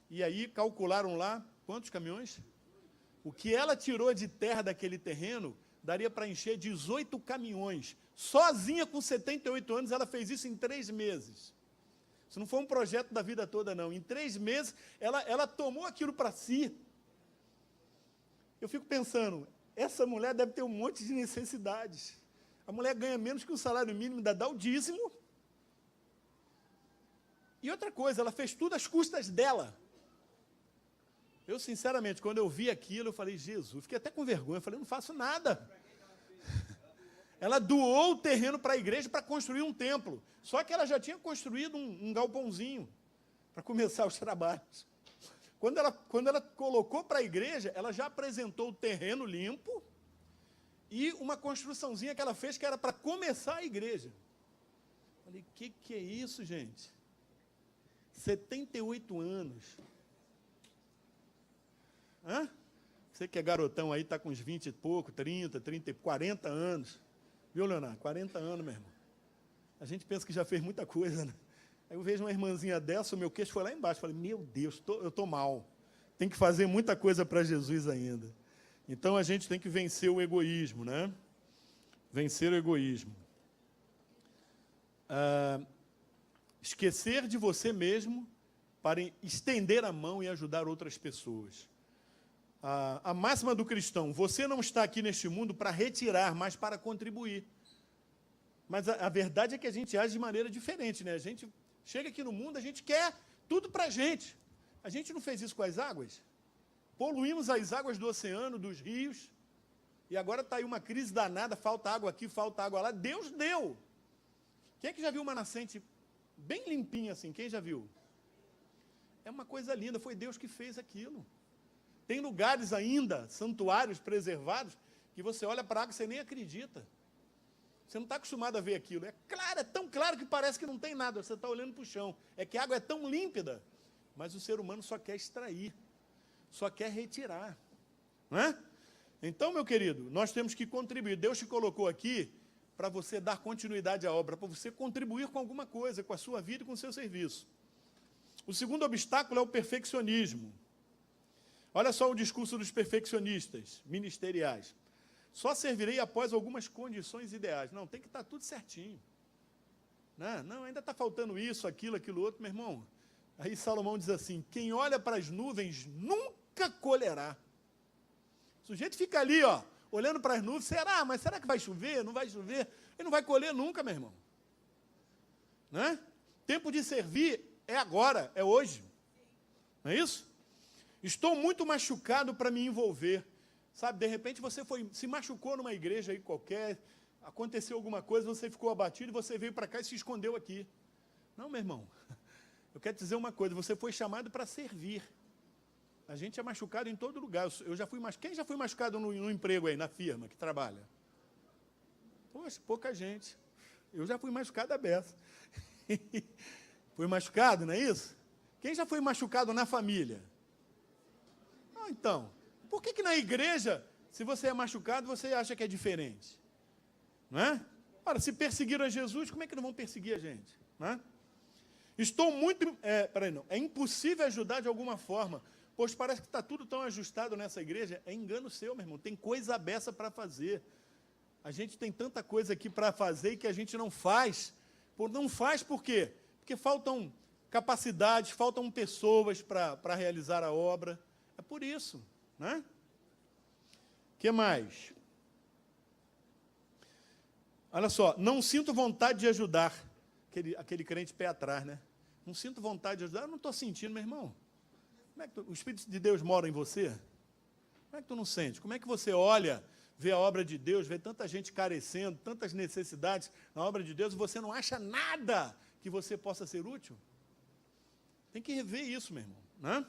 E aí calcularam lá, quantos caminhões? O que ela tirou de terra daquele terreno, daria para encher 18 caminhões. Sozinha, com 78 anos, ela fez isso em 3 meses. Isso não foi um projeto da vida toda, não. Em 3 meses, ela tomou aquilo para si. Eu fico pensando, essa mulher deve ter um monte de necessidades. A mulher ganha menos que o salário mínimo, ainda dá o dízimo. E outra coisa, ela fez tudo às custas dela. Eu, sinceramente, quando eu vi aquilo, eu falei, Jesus, fiquei até com vergonha, eu falei, não faço nada. Ela doou o terreno para a igreja para construir um templo. Só que ela já tinha construído um galpãozinho para começar os trabalhos. Quando ela colocou para a igreja, ela já apresentou o terreno limpo e uma construçãozinha que ela fez que era para começar a igreja. Falei, que é isso, gente? 78 anos. Hã? Você que é garotão aí, está com uns 20 e pouco, 30, 40 anos. Viu, Leonardo? 40 anos, meu irmão. A gente pensa que já fez muita coisa, né? Aí eu vejo uma irmãzinha dessa, o meu queixo foi lá embaixo. Falei, meu Deus, eu estou mal. Tem que fazer muita coisa para Jesus ainda. Então, a gente tem que vencer o egoísmo, né? Vencer o egoísmo. Esquecer de você mesmo para estender a mão e ajudar outras pessoas. A máxima do cristão, você não está aqui neste mundo para retirar, mas para contribuir. Mas a verdade é que a gente age de maneira diferente, né? A gente chega aqui no mundo, a gente quer tudo para a gente. A gente não fez isso com as águas? Poluímos as águas do oceano, dos rios, e agora está aí uma crise danada, falta água aqui, falta água lá. Deus deu. Quem é que já viu uma nascente bem limpinha assim? Quem já viu? É uma coisa linda, foi Deus que fez aquilo. Tem lugares ainda, santuários preservados, que você olha para a água e você nem acredita. Você não está acostumado a ver aquilo. É claro, é tão claro que parece que não tem nada. Você está olhando para o chão. É que a água é tão límpida. Mas o ser humano só quer extrair. Só quer retirar. Não é? Então, meu querido, nós temos que contribuir. Deus te colocou aqui para você dar continuidade à obra, para você contribuir com alguma coisa, com a sua vida e com o seu serviço. O segundo obstáculo é o perfeccionismo. Olha só o discurso dos perfeccionistas ministeriais. Só servirei após algumas condições ideais. Não, tem que estar tudo certinho. Não, ainda está faltando isso, aquilo outro, meu irmão. Aí Salomão diz assim, quem olha para as nuvens nunca colherá. O sujeito fica ali, ó, olhando para as nuvens, mas será que vai chover? Não vai chover? Ele não vai colher nunca, meu irmão. Né? Tempo de servir é agora, é hoje. Não é isso? Estou muito machucado para me envolver. Sabe, de repente você se machucou numa igreja aí qualquer, aconteceu alguma coisa, você ficou abatido e você veio para cá e se escondeu aqui. Não, meu irmão, eu quero te dizer uma coisa, você foi chamado para servir. A gente é machucado em todo lugar. Eu já fui machucado. Quem já foi machucado no emprego aí, na firma que trabalha? Poxa, pouca gente. Eu já fui machucado a beça. Foi machucado, não é isso? Quem já foi machucado na família? Então, por que na igreja, se você é machucado, você acha que é diferente? Não é? Ora, se perseguiram a Jesus, como é que não vão perseguir a gente? Não é? É impossível ajudar de alguma forma, pois parece que está tudo tão ajustado nessa igreja. É engano seu, meu irmão, tem coisa beça para fazer. A gente tem tanta coisa aqui para fazer e que a gente não faz. Não faz por quê? Porque faltam capacidades, faltam pessoas para realizar a obra. É por isso, né? O que mais? Olha só, não sinto vontade de ajudar. Aquele crente pé atrás, né? Não sinto vontade de ajudar. Eu não estou sentindo, meu irmão. Como é que o Espírito de Deus mora em você? Como é que tu não sente? Como é que você olha, vê a obra de Deus, vê tanta gente carecendo, tantas necessidades na obra de Deus, e você não acha nada que você possa ser útil? Tem que rever isso, meu irmão, né?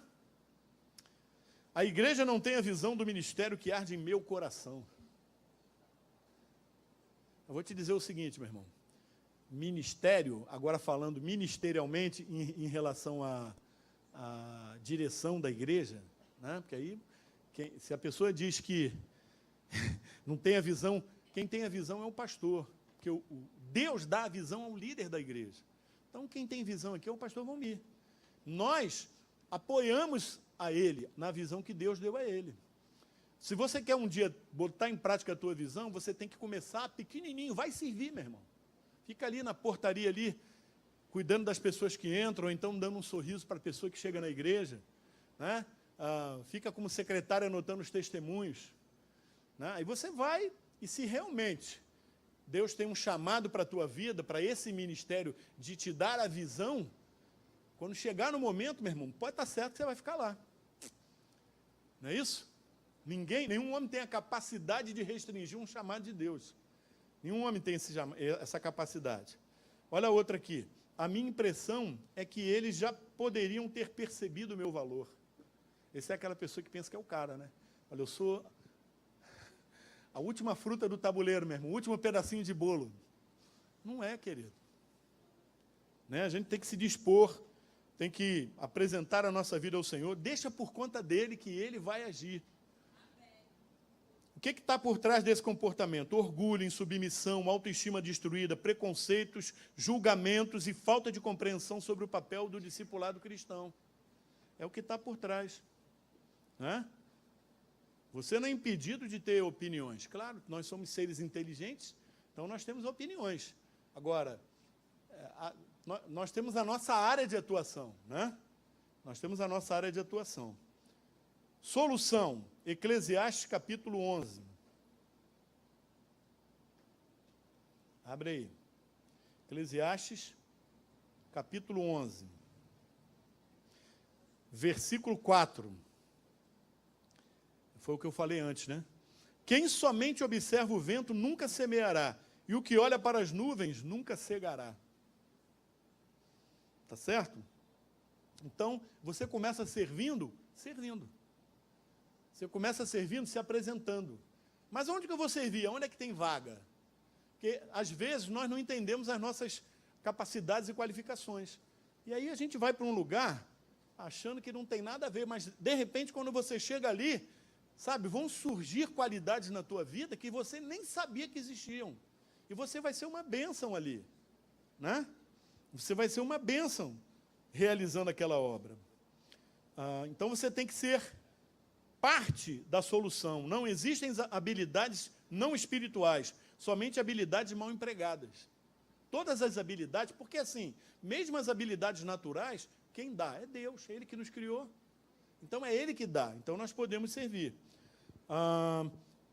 A igreja não tem a visão do ministério que arde em meu coração. Eu vou te dizer o seguinte, meu irmão. Ministério, agora falando ministerialmente em relação à direção da igreja, né? Porque aí, se a pessoa diz que não tem a visão, quem tem a visão é o pastor. Porque Deus dá a visão ao líder da igreja. Então, quem tem visão aqui é o pastor Valmir. Nós apoiamos a ele na visão que Deus deu a ele. Se você quer um dia botar em prática a tua visão, você tem que começar pequenininho, vai servir, meu irmão. Fica ali na portaria ali, cuidando das pessoas que entram, ou então dando um sorriso para a pessoa que chega na igreja, né? Fica como secretário anotando os testemunhos, né? Aí você vai, e se realmente Deus tem um chamado para a tua vida, para esse ministério de te dar a visão, quando chegar no momento, meu irmão, pode estar certo que você vai ficar lá. Não é isso? Nenhum homem tem a capacidade de restringir um chamado de Deus. Nenhum homem tem essa capacidade. Olha a outra aqui. A minha impressão é que eles já poderiam ter percebido o meu valor. Essa é aquela pessoa que pensa que é o cara, né? Olha, eu sou a última fruta do tabuleiro, meu irmão, o último pedacinho de bolo. Não é, querido. Né? A gente tem que se dispor, tem que apresentar a nossa vida ao Senhor, deixa por conta dele que ele vai agir. O que está por trás desse comportamento? Orgulho, insubmissão, autoestima destruída, preconceitos, julgamentos e falta de compreensão sobre o papel do discipulado cristão. É o que está por trás. Né? Você não é impedido de ter opiniões. Claro, nós somos seres inteligentes, então nós temos opiniões. Agora, nós temos a nossa área de atuação. Né? Nós temos a nossa área de atuação. Solução, Eclesiastes capítulo 11. Abre aí. Eclesiastes capítulo 11. Versículo 4. Foi o que eu falei antes, né? Quem somente observa o vento nunca semeará, e o que olha para as nuvens nunca cegará. Tá certo? Então, você começa servindo. Você começa servindo, se apresentando. Mas onde que eu vou servir? Onde é que tem vaga? Porque, às vezes, nós não entendemos as nossas capacidades e qualificações. E aí a gente vai para um lugar achando que não tem nada a ver, mas, de repente, quando você chega ali, sabe, vão surgir qualidades na tua vida que você nem sabia que existiam. E você vai ser uma bênção ali. Né? Você vai ser uma bênção realizando aquela obra. Então, você tem que ser parte da solução. Não existem habilidades não espirituais, somente habilidades mal empregadas. Todas as habilidades, porque assim, mesmo as habilidades naturais, quem dá é Deus, é Ele que nos criou. Então é Ele que dá, então nós podemos servir.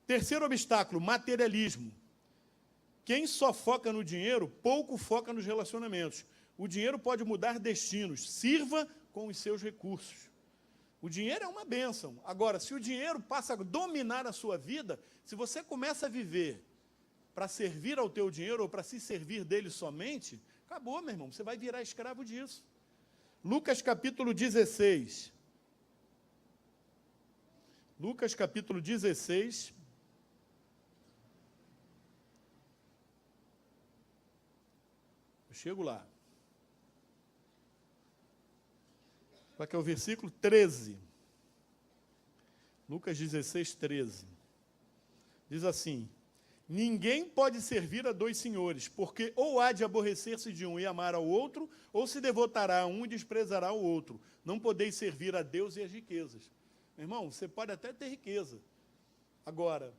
Terceiro obstáculo, materialismo. Quem só foca no dinheiro, pouco foca nos relacionamentos. O dinheiro pode mudar destinos, sirva com os seus recursos. O dinheiro é uma bênção. Agora, se o dinheiro passa a dominar a sua vida, se você começa a viver para servir ao teu dinheiro ou para se servir dele somente, acabou, meu irmão, você vai virar escravo disso. Lucas capítulo 16. Lucas capítulo 16. Eu chego lá. Qual que é o versículo? 13. Lucas 16, 13. Diz assim: ninguém pode servir a dois senhores, porque ou há de aborrecer-se de um e amar ao outro, ou se devotará a um e desprezará o outro. Não podeis servir a Deus e as riquezas. Meu irmão, você pode até ter riqueza. Agora,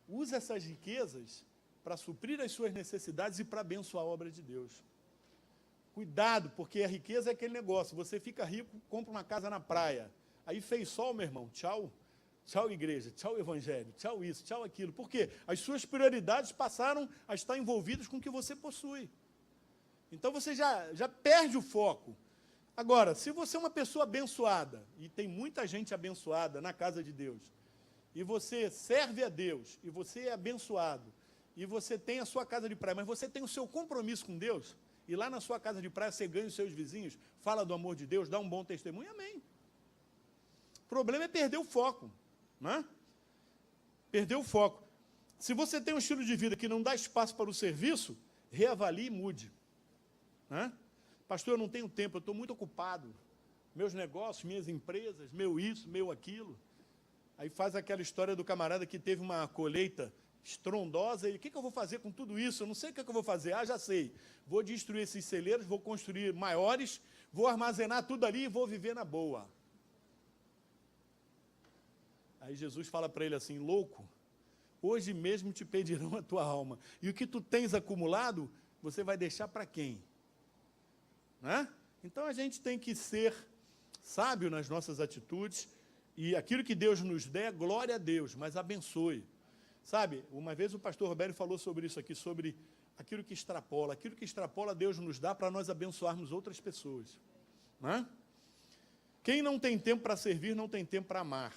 use essas riquezas para suprir as suas necessidades e para abençoar a obra de Deus. Cuidado, porque a riqueza é aquele negócio. Você fica rico, compra uma casa na praia. Aí fez sol, meu irmão, tchau. Tchau, igreja, tchau, evangelho, tchau isso, tchau aquilo. Por quê? As suas prioridades passaram a estar envolvidas com o que você possui. Então, você já perde o foco. Agora, se você é uma pessoa abençoada, e tem muita gente abençoada na casa de Deus, e você serve a Deus, e você é abençoado, e você tem a sua casa de praia, mas você tem o seu compromisso com Deus, e lá na sua casa de praia você ganha os seus vizinhos, fala do amor de Deus, dá um bom testemunho, amém. problema é perder o foco, né? Perder o foco. Se você tem um estilo de vida que não dá espaço para o serviço, reavalie e mude, né? Pastor, eu não tenho tempo, eu estou muito ocupado. Meus negócios, minhas empresas, meu isso, meu aquilo. Aí faz aquela história do camarada que teve uma colheita estrondosa e o que eu vou fazer com tudo isso? Eu não sei o que eu vou fazer. Ah, já sei. Vou destruir esses celeiros, vou construir maiores, vou armazenar tudo ali e vou viver na boa. Aí Jesus fala para ele assim, louco, hoje mesmo te pedirão a tua alma. E o que tu tens acumulado, você vai deixar para quem? Né? Então a gente tem que ser sábio nas nossas atitudes, e aquilo que Deus nos der, glória a Deus, mas abençoe. Sabe, uma vez o pastor Roberto falou sobre isso aqui, sobre aquilo que extrapola Deus nos dá para nós abençoarmos outras pessoas. Né? Quem não tem tempo para servir, não tem tempo para amar.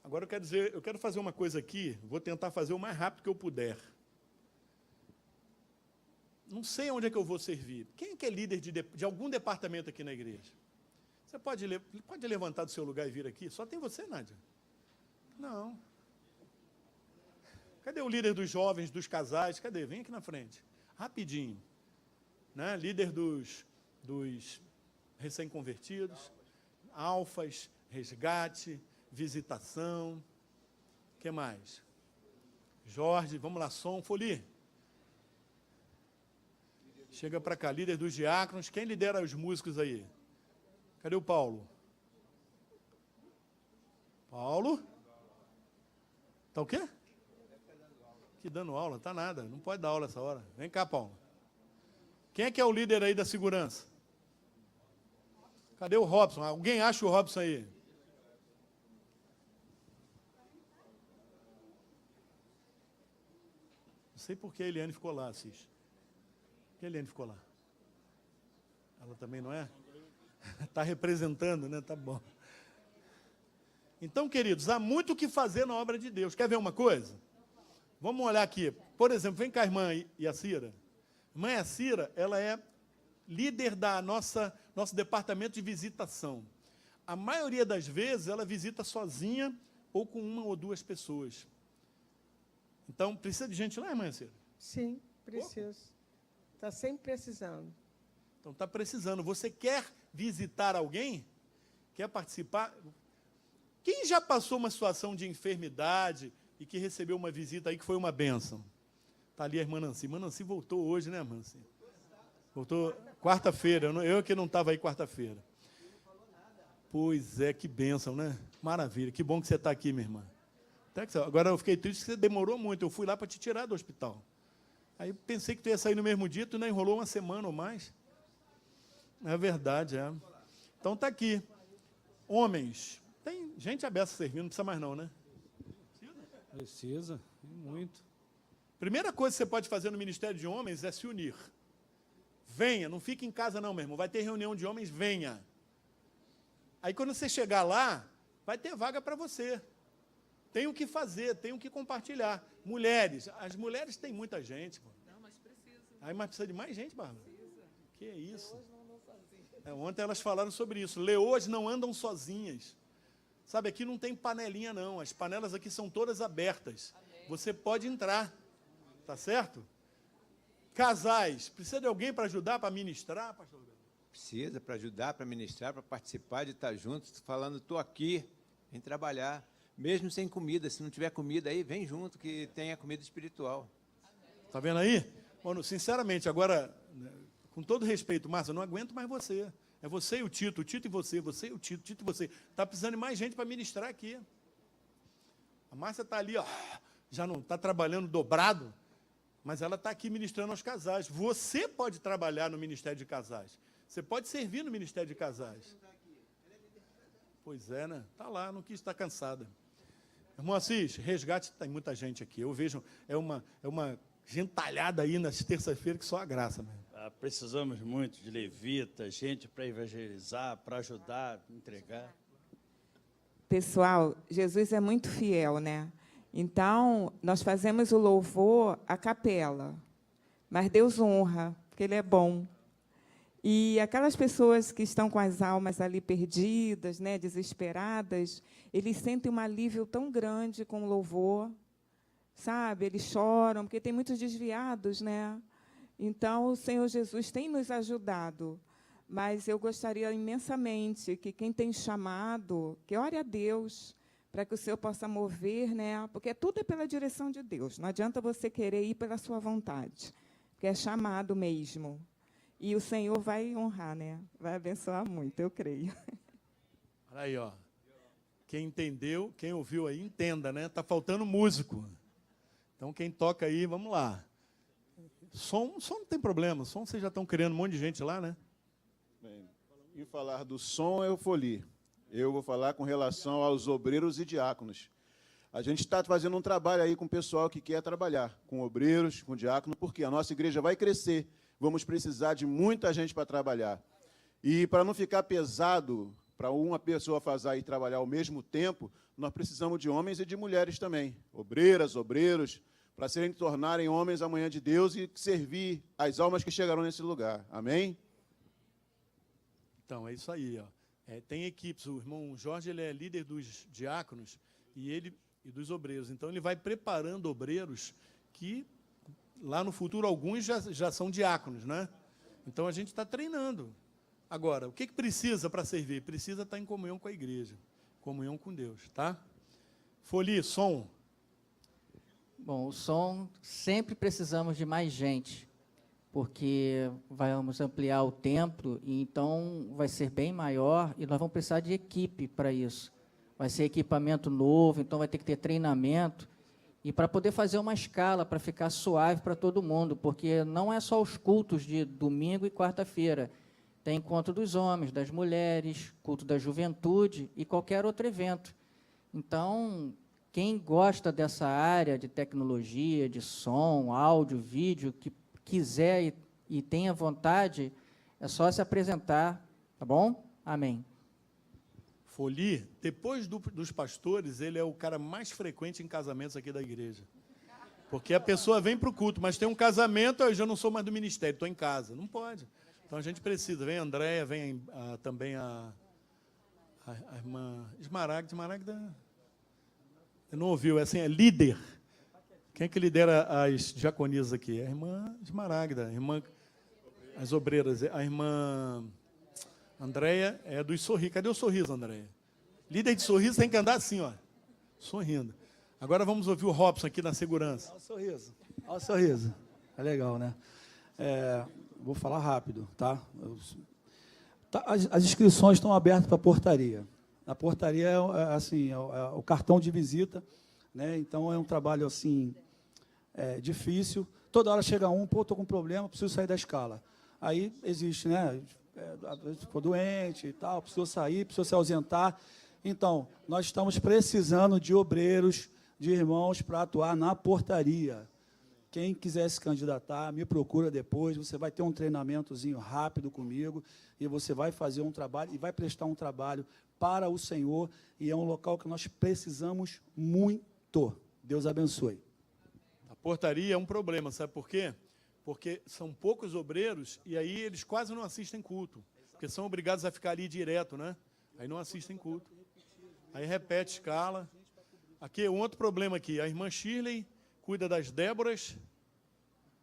Agora eu quero fazer uma coisa aqui, vou tentar fazer o mais rápido que eu puder. Não sei onde é que eu vou servir. Quem é que é líder de algum departamento aqui na igreja? Você pode levantar do seu lugar e vir aqui? Só tem você, Nádia? Não. Cadê o líder dos jovens, dos casais? Cadê? Vem aqui na frente. Rapidinho. Né? Líder dos recém-convertidos, alfas, resgate, visitação. O que mais? Jorge, vamos lá, som, Folie. Chega para cá, líder dos diáconos. Quem lidera os músicos aí? Cadê o Paulo? Paulo? Tá o quê? Que dando aula, tá nada, não pode dar aula essa hora. Vem cá, Paulo. Quem é que é o líder aí da segurança? Cadê o Robson? Alguém acha o Robson aí? Não sei por que a Eliane ficou lá, Assis. Por que a Eliane ficou lá? Ela também não é? Está representando, né? Tá bom. Então, queridos, há muito o que fazer na obra de Deus. Quer ver uma coisa? Vamos olhar aqui. Por exemplo, vem cá a irmã Yacira. Irmã Yacira, ela é líder da nosso departamento de visitação. A maioria das vezes, ela visita sozinha ou com uma ou duas pessoas. Então, precisa de gente lá, irmã Yacira? Sim, preciso. Está sempre precisando. Então, está precisando. Você quer visitar alguém? Quer participar? Quem já passou uma situação de enfermidade e que recebeu uma visita aí que foi uma bênção? Está ali a irmã Nancy. Irmã Nancy voltou hoje, né, irmã Nancy? Voltou quarta-feira. Eu que não estava aí quarta-feira. Pois é, que bênção, né? Maravilha. Que bom que você está aqui, minha irmã. Agora, eu fiquei triste que você demorou muito. Eu fui lá para te tirar do hospital. Aí pensei que tu ia sair no mesmo dia, tu ainda enrolou uma semana ou mais. É verdade, é. Então está aqui. Homens, tem gente aberta servindo, não precisa mais não, né? Precisa, muito. Primeira coisa que você pode fazer no Ministério de Homens é se unir. Venha, não fique em casa não, meu irmão. Vai ter reunião de homens, venha. Aí quando você chegar lá, vai ter vaga para você. Tem o que fazer, tem o que compartilhar. Mulheres, as mulheres têm muita gente. Pô. Não, mas precisa. Aí, mas precisa de mais gente, Bárbara? Precisa. Que é isso? Leoas não andam sozinhas. Ontem elas falaram sobre isso. Leoas não andam sozinhas. Sabe, aqui não tem panelinha, não. As panelas aqui são todas abertas. Amém. Você pode entrar. Tá certo? Casais, precisa de alguém para ajudar, para ministrar, pastor? Precisa, para ajudar, para ministrar, para participar, de estar junto, falando, estou aqui, vem trabalhar. Mesmo sem comida, se não tiver comida aí, vem junto, que tenha comida espiritual. Está vendo aí? Mano, sinceramente, agora, com todo respeito, Márcia, eu não aguento mais você. É você e o Tito e você e o Tito e você. Está precisando de mais gente para ministrar aqui. A Márcia está ali, ó, já não está trabalhando dobrado, mas ela está aqui ministrando aos casais. Você pode trabalhar no Ministério de Casais. Você pode servir no Ministério de Casais. Pois é, né? Está lá, não quis estar cansada. Irmão Assis, resgate, tem muita gente aqui. Eu vejo, é uma gentalhada aí nas terça-feiras que só a graça, mesmo. Precisamos muito de levitas, gente para evangelizar, para ajudar, entregar. Pessoal, Jesus é muito fiel, né? Então, nós fazemos o louvor à capela, mas Deus honra, porque Ele é bom. E aquelas pessoas que estão com as almas ali perdidas, né, desesperadas, eles sentem um alívio tão grande com o louvor, sabe? Eles choram, porque tem muitos desviados, né? Então, o Senhor Jesus tem nos ajudado. Mas eu gostaria imensamente que quem tem chamado, que ore a Deus, para que o Senhor possa mover, né? Porque tudo é pela direção de Deus. Não adianta você querer ir pela sua vontade, porque é chamado mesmo. E o Senhor vai honrar, né? Vai abençoar muito, eu creio. Olha aí, ó. Quem entendeu, quem ouviu aí, entenda, né? Está faltando músico. Então, quem toca aí, vamos lá. Som não tem problema. Som vocês já estão criando um monte de gente lá, né? Bem, em falar do som, eu foli. Eu vou falar com relação aos obreiros e diáconos. A gente está fazendo um trabalho aí com o pessoal que quer trabalhar, com obreiros, com diácono, porque a nossa igreja vai crescer. Vamos precisar de muita gente para trabalhar. E para não ficar pesado, para uma pessoa fazer e trabalhar ao mesmo tempo, nós precisamos de homens e de mulheres também. Obreiras, obreiros, para tornarem homens amanhã de Deus e servir as almas que chegarão nesse lugar. Amém? Então, é isso aí, ó. Tem equipes, o irmão Jorge ele é líder dos diáconos e dos obreiros. Então, ele vai preparando obreiros que, lá no futuro, alguns já são diáconos, né? Então, a gente está treinando. Agora, o que precisa para servir? Precisa estar em comunhão com a igreja, comunhão com Deus, tá? Folia, som. Bom, o som, sempre precisamos de mais gente, porque vamos ampliar o templo, e então vai ser bem maior, e nós vamos precisar de equipe para isso. Vai ser equipamento novo, então vai ter que ter treinamento, e para poder fazer uma escala, para ficar suave para todo mundo, porque não é só os cultos de domingo e quarta-feira, tem encontro dos homens, das mulheres, culto da juventude e qualquer outro evento. Então, quem gosta dessa área de tecnologia, de som, áudio, vídeo, que quiser e tenha vontade, é só se apresentar, tá bom? Amém. Foli, depois dos pastores, ele é o cara mais frequente em casamentos aqui da igreja. Porque a pessoa vem para o culto, mas tem um casamento, eu já não sou mais do ministério, estou em casa. Não pode. Então, a gente precisa. Vem a Andréia, vem também a irmã Esmaragda. Eu não ouviu, é assim, é líder. Quem é que lidera as diaconisas aqui? É a irmã Esmaragda, as obreiras. A irmã Andréia é dos sorrisos. Cadê o sorriso, Andréia? Líder de sorriso tem que andar assim, ó, sorrindo. Agora vamos ouvir o Robson aqui na segurança. Olha o sorriso. Olha o sorriso. É legal, né? Vou falar rápido, tá? As inscrições estão abertas para a portaria. A portaria é o cartão de visita, né? Então é um trabalho assim difícil. Toda hora chega pô, estou com problema, preciso sair da escala. Aí existe, né? Ficou doente e tal, precisou sair, precisou se ausentar. Então, nós estamos precisando de obreiros, de irmãos para atuar na portaria. Quem quiser se candidatar, me procura depois, você vai ter um treinamentozinho rápido comigo, e você vai fazer um trabalho, e vai prestar um trabalho para o Senhor, e é um local que nós precisamos muito. Deus abençoe. A portaria é um problema, sabe por quê? Porque são poucos obreiros, e aí eles quase não assistem culto, porque são obrigados a ficar ali direto, né? Aí não assistem culto. Aí repete escala. Aqui, um outro problema aqui, a irmã Shirley cuida das Déboras,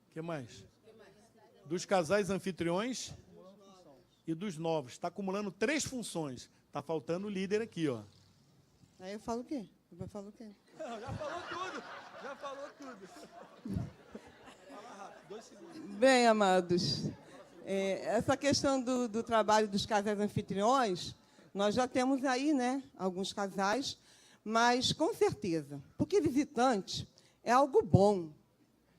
o que mais? Dos casais anfitriões e dos novos. Está acumulando 3 funções. Está faltando o líder aqui, ó. Aí eu falo o quê? Eu falo o quê? Não, já falou tudo. Já falou tudo. Fala rápido, 2 segundos. Bem, amados, essa questão do trabalho dos casais anfitriões, nós já temos aí, né, alguns casais, mas com certeza, porque visitante é algo bom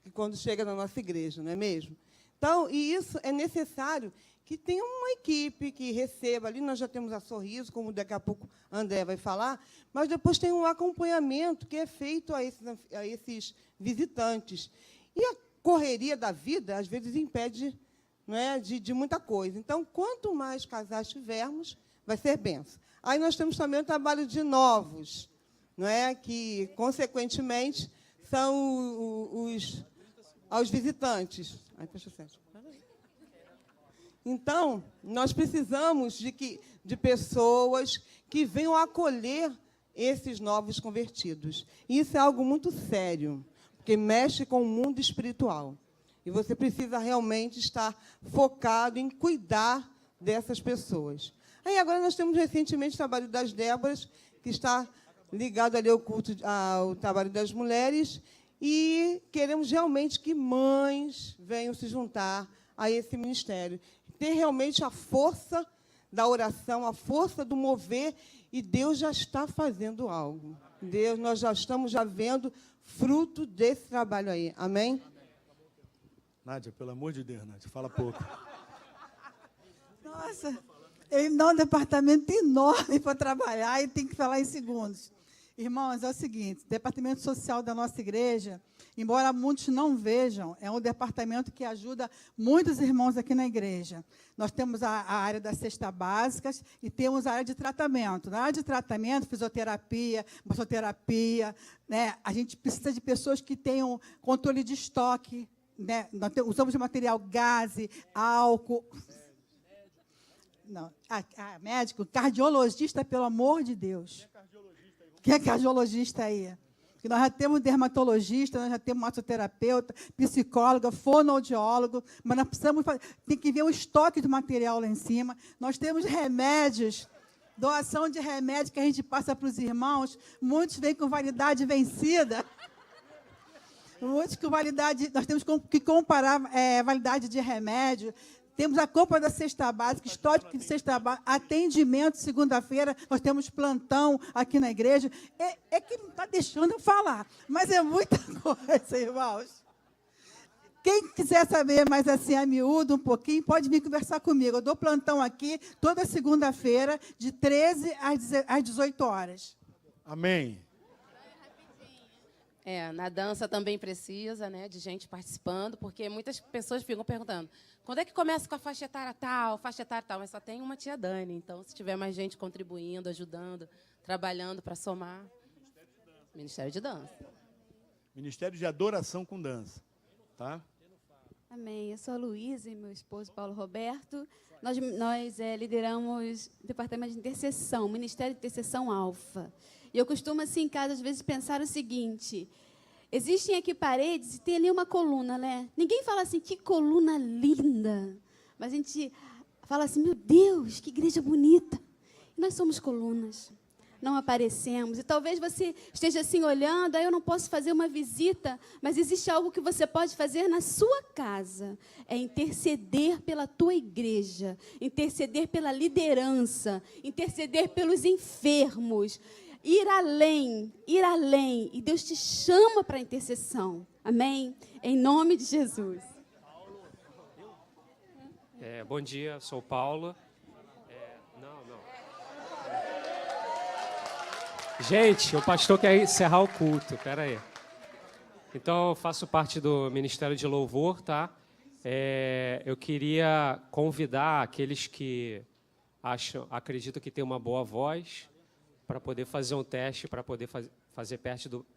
que quando chega na nossa igreja, não é mesmo? Então, e isso é necessário que tenha uma equipe que receba ali, nós já temos a Sorriso, como daqui a pouco a André vai falar, mas depois tem um acompanhamento que é feito a esses visitantes. E a correria da vida, às vezes, impede, não é, de muita coisa. Então, quanto mais casais tivermos, vai ser bênção. Aí nós temos também o trabalho de novos, não é, que, consequentemente, são aos visitantes. Ai, fecha o sete. Então, nós precisamos de pessoas que venham acolher esses novos convertidos. Isso é algo muito sério, porque mexe com o mundo espiritual. E você precisa realmente estar focado em cuidar dessas pessoas. Aí agora nós temos recentemente o trabalho das Déboras, que está ligado ali ao culto, ao trabalho das mulheres, e queremos realmente que mães venham se juntar a esse ministério. Ter realmente a força da oração, a força do mover, e Deus já está fazendo algo. Nós já estamos vendo fruto desse trabalho aí. Amém? Nádia, pelo amor de Deus, Nádia, fala pouco. Nossa, ele me dá um departamento enorme para trabalhar e tem que falar em segundos. Irmãos, é o seguinte, o departamento social da nossa igreja, embora muitos não vejam, é um departamento que ajuda muitos irmãos aqui na igreja. Nós temos a área das cestas básicas e temos a área de tratamento. Na área de tratamento, fisioterapia, massoterapia, né? A gente precisa de pessoas que tenham controle de estoque, né? Nós usamos de material gaze, álcool. Não, médico, cardiologista, pelo amor de Deus. Quem é cardiologista aí? Porque nós já temos dermatologista, nós já temos massoterapeuta, psicóloga, fonoaudiólogo, mas nós precisamos tem que ver o estoque de material lá em cima. Nós temos remédios, doação de remédio que a gente passa para os irmãos. Muitos vêm com validade vencida. Muitos com validade, nós temos que comparar validade de remédio. Temos a compra da cesta básica, histórico de cesta básica, atendimento segunda-feira, nós temos plantão aqui na igreja. É que não está deixando eu falar, mas é muita coisa, irmãos. Quem quiser saber mais assim, a miúdo, um pouquinho, pode vir conversar comigo. Eu dou plantão aqui toda segunda-feira, de 13 às 18 horas. Amém. Na dança também precisa, né, de gente participando, porque muitas pessoas ficam perguntando, quando é que começa com a faixa etária tal, mas só tem uma tia Dani, então, se tiver mais gente contribuindo, ajudando, trabalhando para somar, Ministério de Dança. Ministério de Adoração com Dança. Tá? Amém. Eu sou a Luísa e meu esposo Paulo Roberto. Nós lideramos o Departamento de Intercessão, Ministério de Intercessão Alfa. E eu costumo, assim, em casa, às vezes, pensar o seguinte: existem aqui paredes e tem ali uma coluna, né? Ninguém fala assim, que coluna linda. Mas a gente fala assim, meu Deus, que igreja bonita. E nós somos colunas, não aparecemos. E talvez você esteja assim olhando, aí eu não posso fazer uma visita, mas existe algo que você pode fazer na sua casa. É interceder pela tua igreja, interceder pela liderança, interceder pelos enfermos. Ir além, e Deus te chama para a intercessão. Amém? Em nome de Jesus. Bom dia, sou o Paulo. Gente, o pastor quer encerrar o culto, espera aí. Então, eu faço parte do Ministério de Louvor, tá? Eu queria convidar aqueles que acreditam que tem uma boa voz, para poder fazer um teste, para poder fazer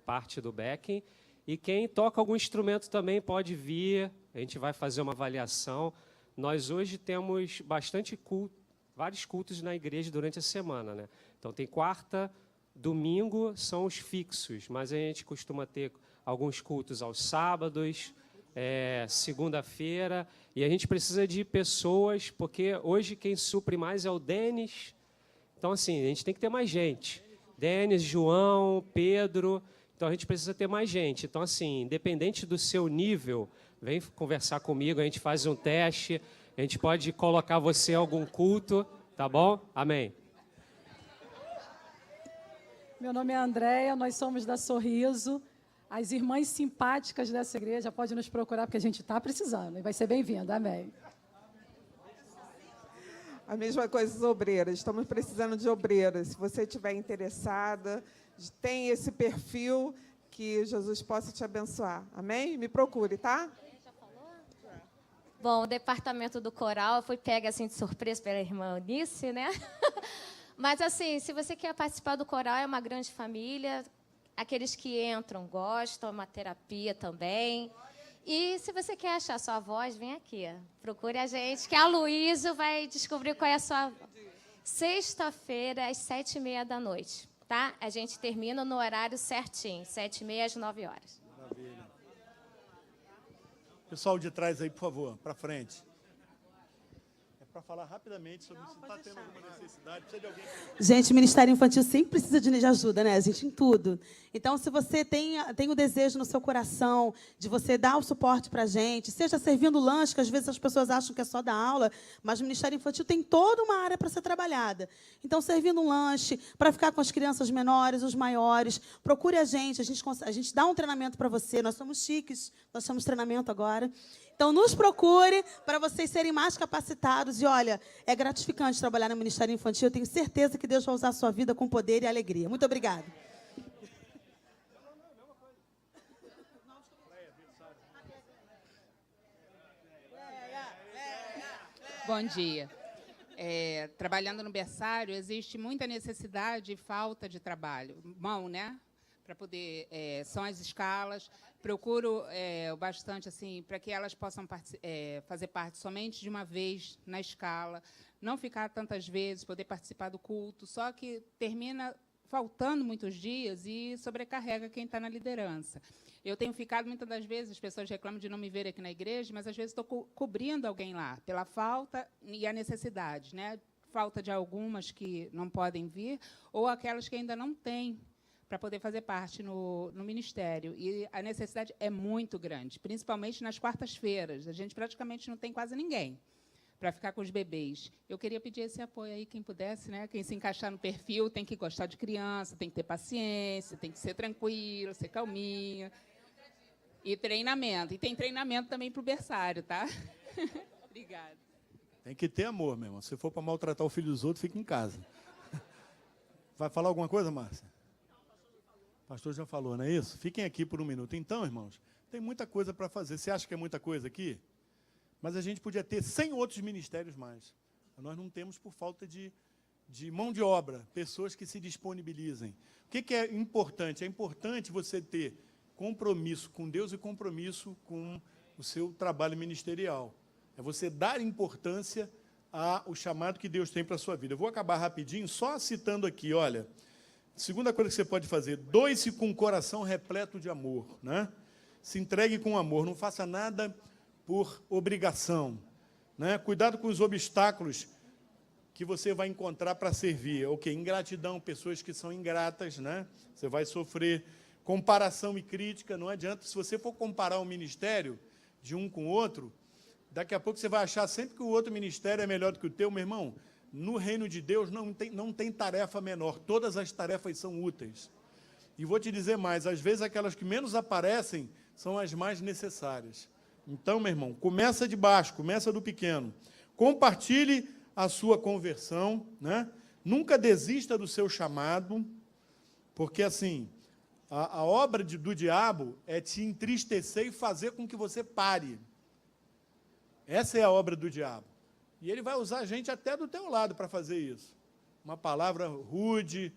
parte do backing. E quem toca algum instrumento também pode vir, a gente vai fazer uma avaliação. Nós hoje temos vários cultos na igreja durante a semana, né? Então, tem quarta, domingo, são os fixos, mas a gente costuma ter alguns cultos aos sábados, segunda-feira, e a gente precisa de pessoas, porque hoje quem supre mais é o Denis. Então, assim, a gente tem que ter mais gente. Denis, João, Pedro. Então, a gente precisa ter mais gente. Então, assim, independente do seu nível, vem conversar comigo, a gente faz um teste, a gente pode colocar você em algum culto, tá bom? Amém. Meu nome é Andréia, nós somos da Sorriso. As irmãs simpáticas dessa igreja podem nos procurar, porque a gente está precisando. E vai ser bem-vinda. Amém. A mesma coisa as obreiras. Estamos precisando de obreiras. Se você estiver interessada, tem esse perfil, que Jesus possa te abençoar. Amém? Me procure, tá? Bom, o departamento do coral, eu fui pega assim de surpresa pela irmã Eunice, né? Mas, assim, se você quer participar do coral, é uma grande família. Aqueles que entram gostam, é uma terapia também. E se você quer achar sua voz, vem aqui. Procure a gente, que a Luísa vai descobrir qual é a sua voz. Sexta-feira, às 7h30 da noite, tá? A gente termina no horário certinho, 7h30 às 9 horas. Maravilha. Pessoal de trás aí, por favor, para frente. É para falar rapidamente sobre se está tendo alguma necessidade, precisa de alguém... Gente, o Ministério Infantil sempre precisa de ajuda, né, gente, em tudo. Então, se você tem o desejo no seu coração de você dar o suporte para a gente, seja servindo lanche, que às vezes as pessoas acham que é só dar aula, mas o Ministério Infantil tem toda uma área para ser trabalhada. Então, servindo um lanche, para ficar com as crianças menores, os maiores, procure a gente dá um treinamento para você, nós somos chiques, nós temos treinamento agora. Então, nos procure para vocês serem mais capacitados. E, olha, é gratificante trabalhar no Ministério Infantil. Eu tenho certeza que Deus vai usar a sua vida com poder e alegria. Muito obrigada. Bom dia. Trabalhando no berçário, existe muita necessidade e falta de trabalho. Mão, né? Para poder... são as escalas. Procuro bastante assim, para que elas possam fazer parte somente de uma vez na escala, não ficar tantas vezes, poder participar do culto, só que termina faltando muitos dias e sobrecarrega quem está na liderança. Eu tenho ficado, muitas das vezes, as pessoas reclamam de não me ver aqui na igreja, mas, às vezes, estou cobrindo alguém lá, pela falta e a necessidade, né? Falta de algumas que não podem vir, ou aquelas que ainda não têm para poder fazer parte no ministério. E a necessidade é muito grande, principalmente nas quartas-feiras. A gente praticamente não tem quase ninguém para ficar com os bebês. Eu queria pedir esse apoio aí, quem pudesse, né? Quem se encaixar no perfil tem que gostar de criança, tem que ter paciência, tem que ser tranquilo, ser calminho. E treinamento. E tem treinamento também para o berçário, tá? Obrigada. Tem que ter amor, meu irmão. Se for para maltratar o filho dos outros, fica em casa. Vai falar alguma coisa, Márcia? O pastor já falou, não é isso? Fiquem aqui por um minuto. Então, irmãos, tem muita coisa para fazer. Você acha que é muita coisa aqui? Mas a gente podia ter 100 outros ministérios mais. Nós não temos por falta de mão de obra, pessoas que se disponibilizem. O que é importante? É importante você ter compromisso com Deus e compromisso com o seu trabalho ministerial. É você dar importância ao chamado que Deus tem para a sua vida. Eu vou acabar rapidinho, só citando aqui, olha... Segunda coisa que você pode fazer, doe-se com o coração repleto de amor, né? Se entregue com amor, não faça nada por obrigação, né? Cuidado com os obstáculos que você vai encontrar para servir. O quê? Ingratidão, pessoas que são ingratas, né? Você vai sofrer comparação e crítica, não adianta. Se você for comparar o ministério de um com o outro, daqui a pouco você vai achar sempre que o outro ministério é melhor do que o teu, meu irmão. No reino de Deus não tem tarefa menor, todas as tarefas são úteis. E vou te dizer mais, às vezes aquelas que menos aparecem são as mais necessárias. Então, meu irmão, começa de baixo, começa do pequeno. Compartilhe a sua conversão, né? Nunca desista do seu chamado, porque assim, a obra do diabo é te entristecer e fazer com que você pare. Essa é a obra do diabo. E ele vai usar a gente até do teu lado para fazer isso. Uma palavra rude,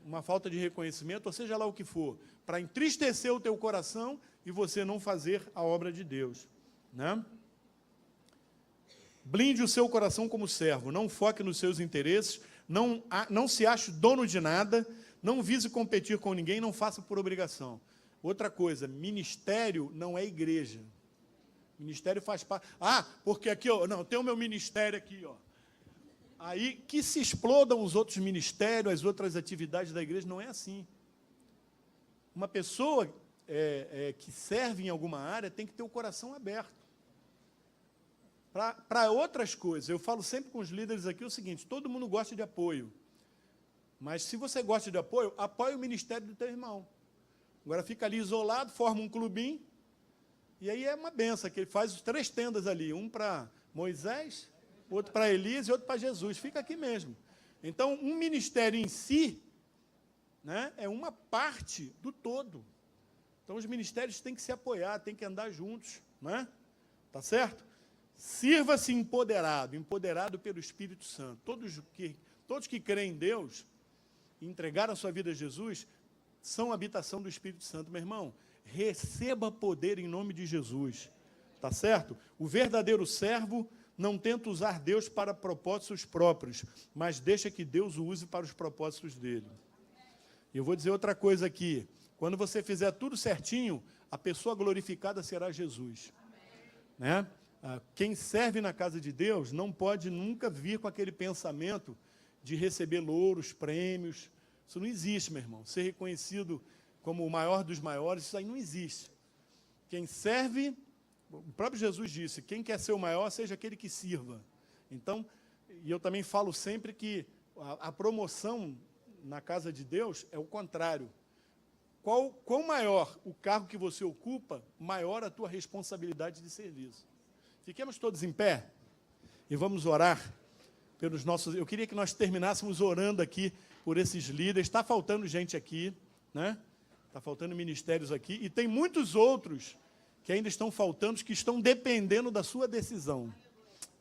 uma falta de reconhecimento, ou seja lá o que for, para entristecer o teu coração e você não fazer a obra de Deus, né? Blinde o seu coração como servo, não foque nos seus interesses, não se ache dono de nada, não vise competir com ninguém, não faça por obrigação. Outra coisa, ministério não é igreja. Ministério faz parte... porque aqui, ó, não, tem o meu ministério aqui, ó. Aí, que se explodam os outros ministérios, as outras atividades da igreja, não é assim. Uma pessoa que serve em alguma área tem que ter o coração aberto. Para outras coisas, eu falo sempre com os líderes aqui o seguinte, todo mundo gosta de apoio. Mas, se você gosta de apoio, apoie o ministério do teu irmão. Agora, fica ali isolado, forma um clubinho, e aí é uma benção, que ele faz os 3 tendas ali, um para Moisés, outro para Elias e outro para Jesus. Fica aqui mesmo. Então, um ministério em si, né, é uma parte do todo. Então, os ministérios têm que se apoiar, têm que andar juntos. Né? Tá certo? Sirva-se empoderado pelo Espírito Santo. Todos que creem em Deus, e entregaram a sua vida a Jesus, são habitação do Espírito Santo. Meu irmão, receba poder em nome de Jesus. Tá certo? O verdadeiro servo não tenta usar Deus para propósitos próprios, mas deixa que Deus o use para os propósitos dele. Eu vou dizer outra coisa aqui. Quando você fizer tudo certinho, a pessoa glorificada será Jesus. Né? Quem serve na casa de Deus não pode nunca vir com aquele pensamento de receber louros, prêmios. Isso não existe, meu irmão. Ser reconhecido como o maior dos maiores, isso aí não existe. Quem serve, o próprio Jesus disse, quem quer ser o maior, seja aquele que sirva. Então, e eu também falo sempre que a promoção na casa de Deus é o contrário. Quão maior o cargo que você ocupa, maior a tua responsabilidade de serviço. Fiquemos todos em pé e vamos orar pelos nossos... Eu queria que nós terminássemos orando aqui por esses líderes. Está faltando gente aqui, né? Está faltando ministérios aqui. E tem muitos outros que ainda estão faltando, que estão dependendo da sua decisão.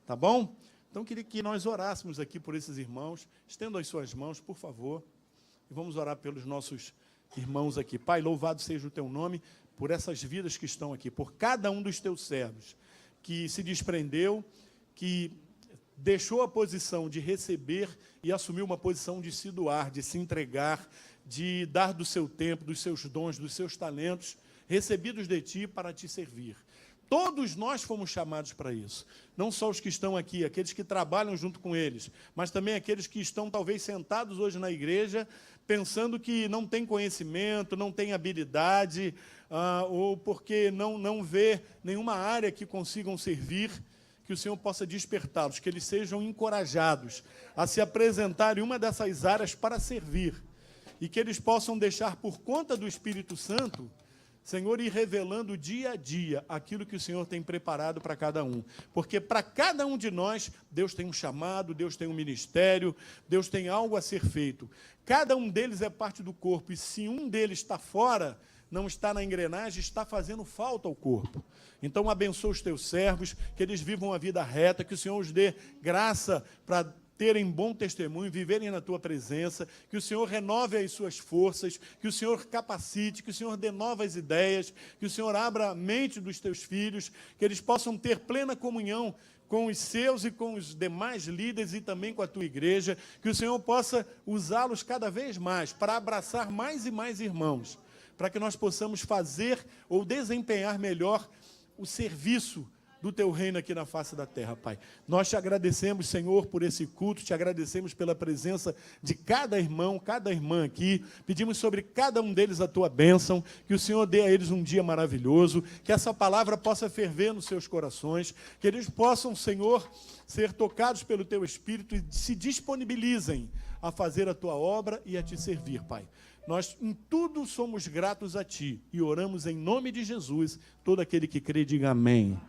Tá bom? Então, eu queria que nós orássemos aqui por esses irmãos. Estendam as suas mãos, por favor. E vamos orar pelos nossos irmãos aqui. Pai, louvado seja o teu nome por essas vidas que estão aqui, por cada um dos teus servos, que se desprendeu, que deixou a posição de receber e assumiu uma posição de se doar, de se entregar, de dar do seu tempo, dos seus dons, dos seus talentos, recebidos de ti para te servir. Todos nós fomos chamados para isso. Não só os que estão aqui, aqueles que trabalham junto com eles, mas também aqueles que estão talvez sentados hoje na igreja, pensando que não tem conhecimento, não tem habilidade, ou porque não vê nenhuma área que consigam servir, que o Senhor possa despertá-los, que eles sejam encorajados a se apresentar em uma dessas áreas para servir, e que eles possam deixar por conta do Espírito Santo, Senhor, ir revelando dia a dia aquilo que o Senhor tem preparado para cada um. Porque para cada um de nós, Deus tem um chamado, Deus tem um ministério, Deus tem algo a ser feito. Cada um deles é parte do corpo, e se um deles está fora, não está na engrenagem, está fazendo falta ao corpo. Então, abençoa os teus servos, que eles vivam a vida reta, que o Senhor os dê graça para terem bom testemunho, viverem na tua presença, que o Senhor renove as suas forças, que o Senhor capacite, que o Senhor dê novas ideias, que o Senhor abra a mente dos teus filhos, que eles possam ter plena comunhão com os seus e com os demais líderes e também com a tua igreja, que o Senhor possa usá-los cada vez mais para abraçar mais e mais irmãos, para que nós possamos fazer ou desempenhar melhor o serviço do teu reino aqui na face da terra, Pai. Nós te agradecemos, Senhor, por esse culto, te agradecemos pela presença de cada irmão, cada irmã aqui, pedimos sobre cada um deles a tua bênção, que o Senhor dê a eles um dia maravilhoso, que essa palavra possa ferver nos seus corações, que eles possam, Senhor, ser tocados pelo teu Espírito e se disponibilizem a fazer a tua obra e a te servir, Pai. Nós em tudo somos gratos a ti e oramos em nome de Jesus. Todo aquele que crê, diga amém.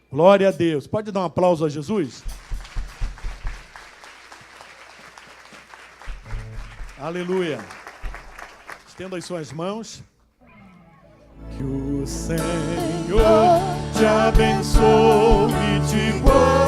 Glória a Deus. Pode dar um aplauso a Jesus? Aleluia. Estenda as suas mãos. Que o Senhor te abençoe e te guarde.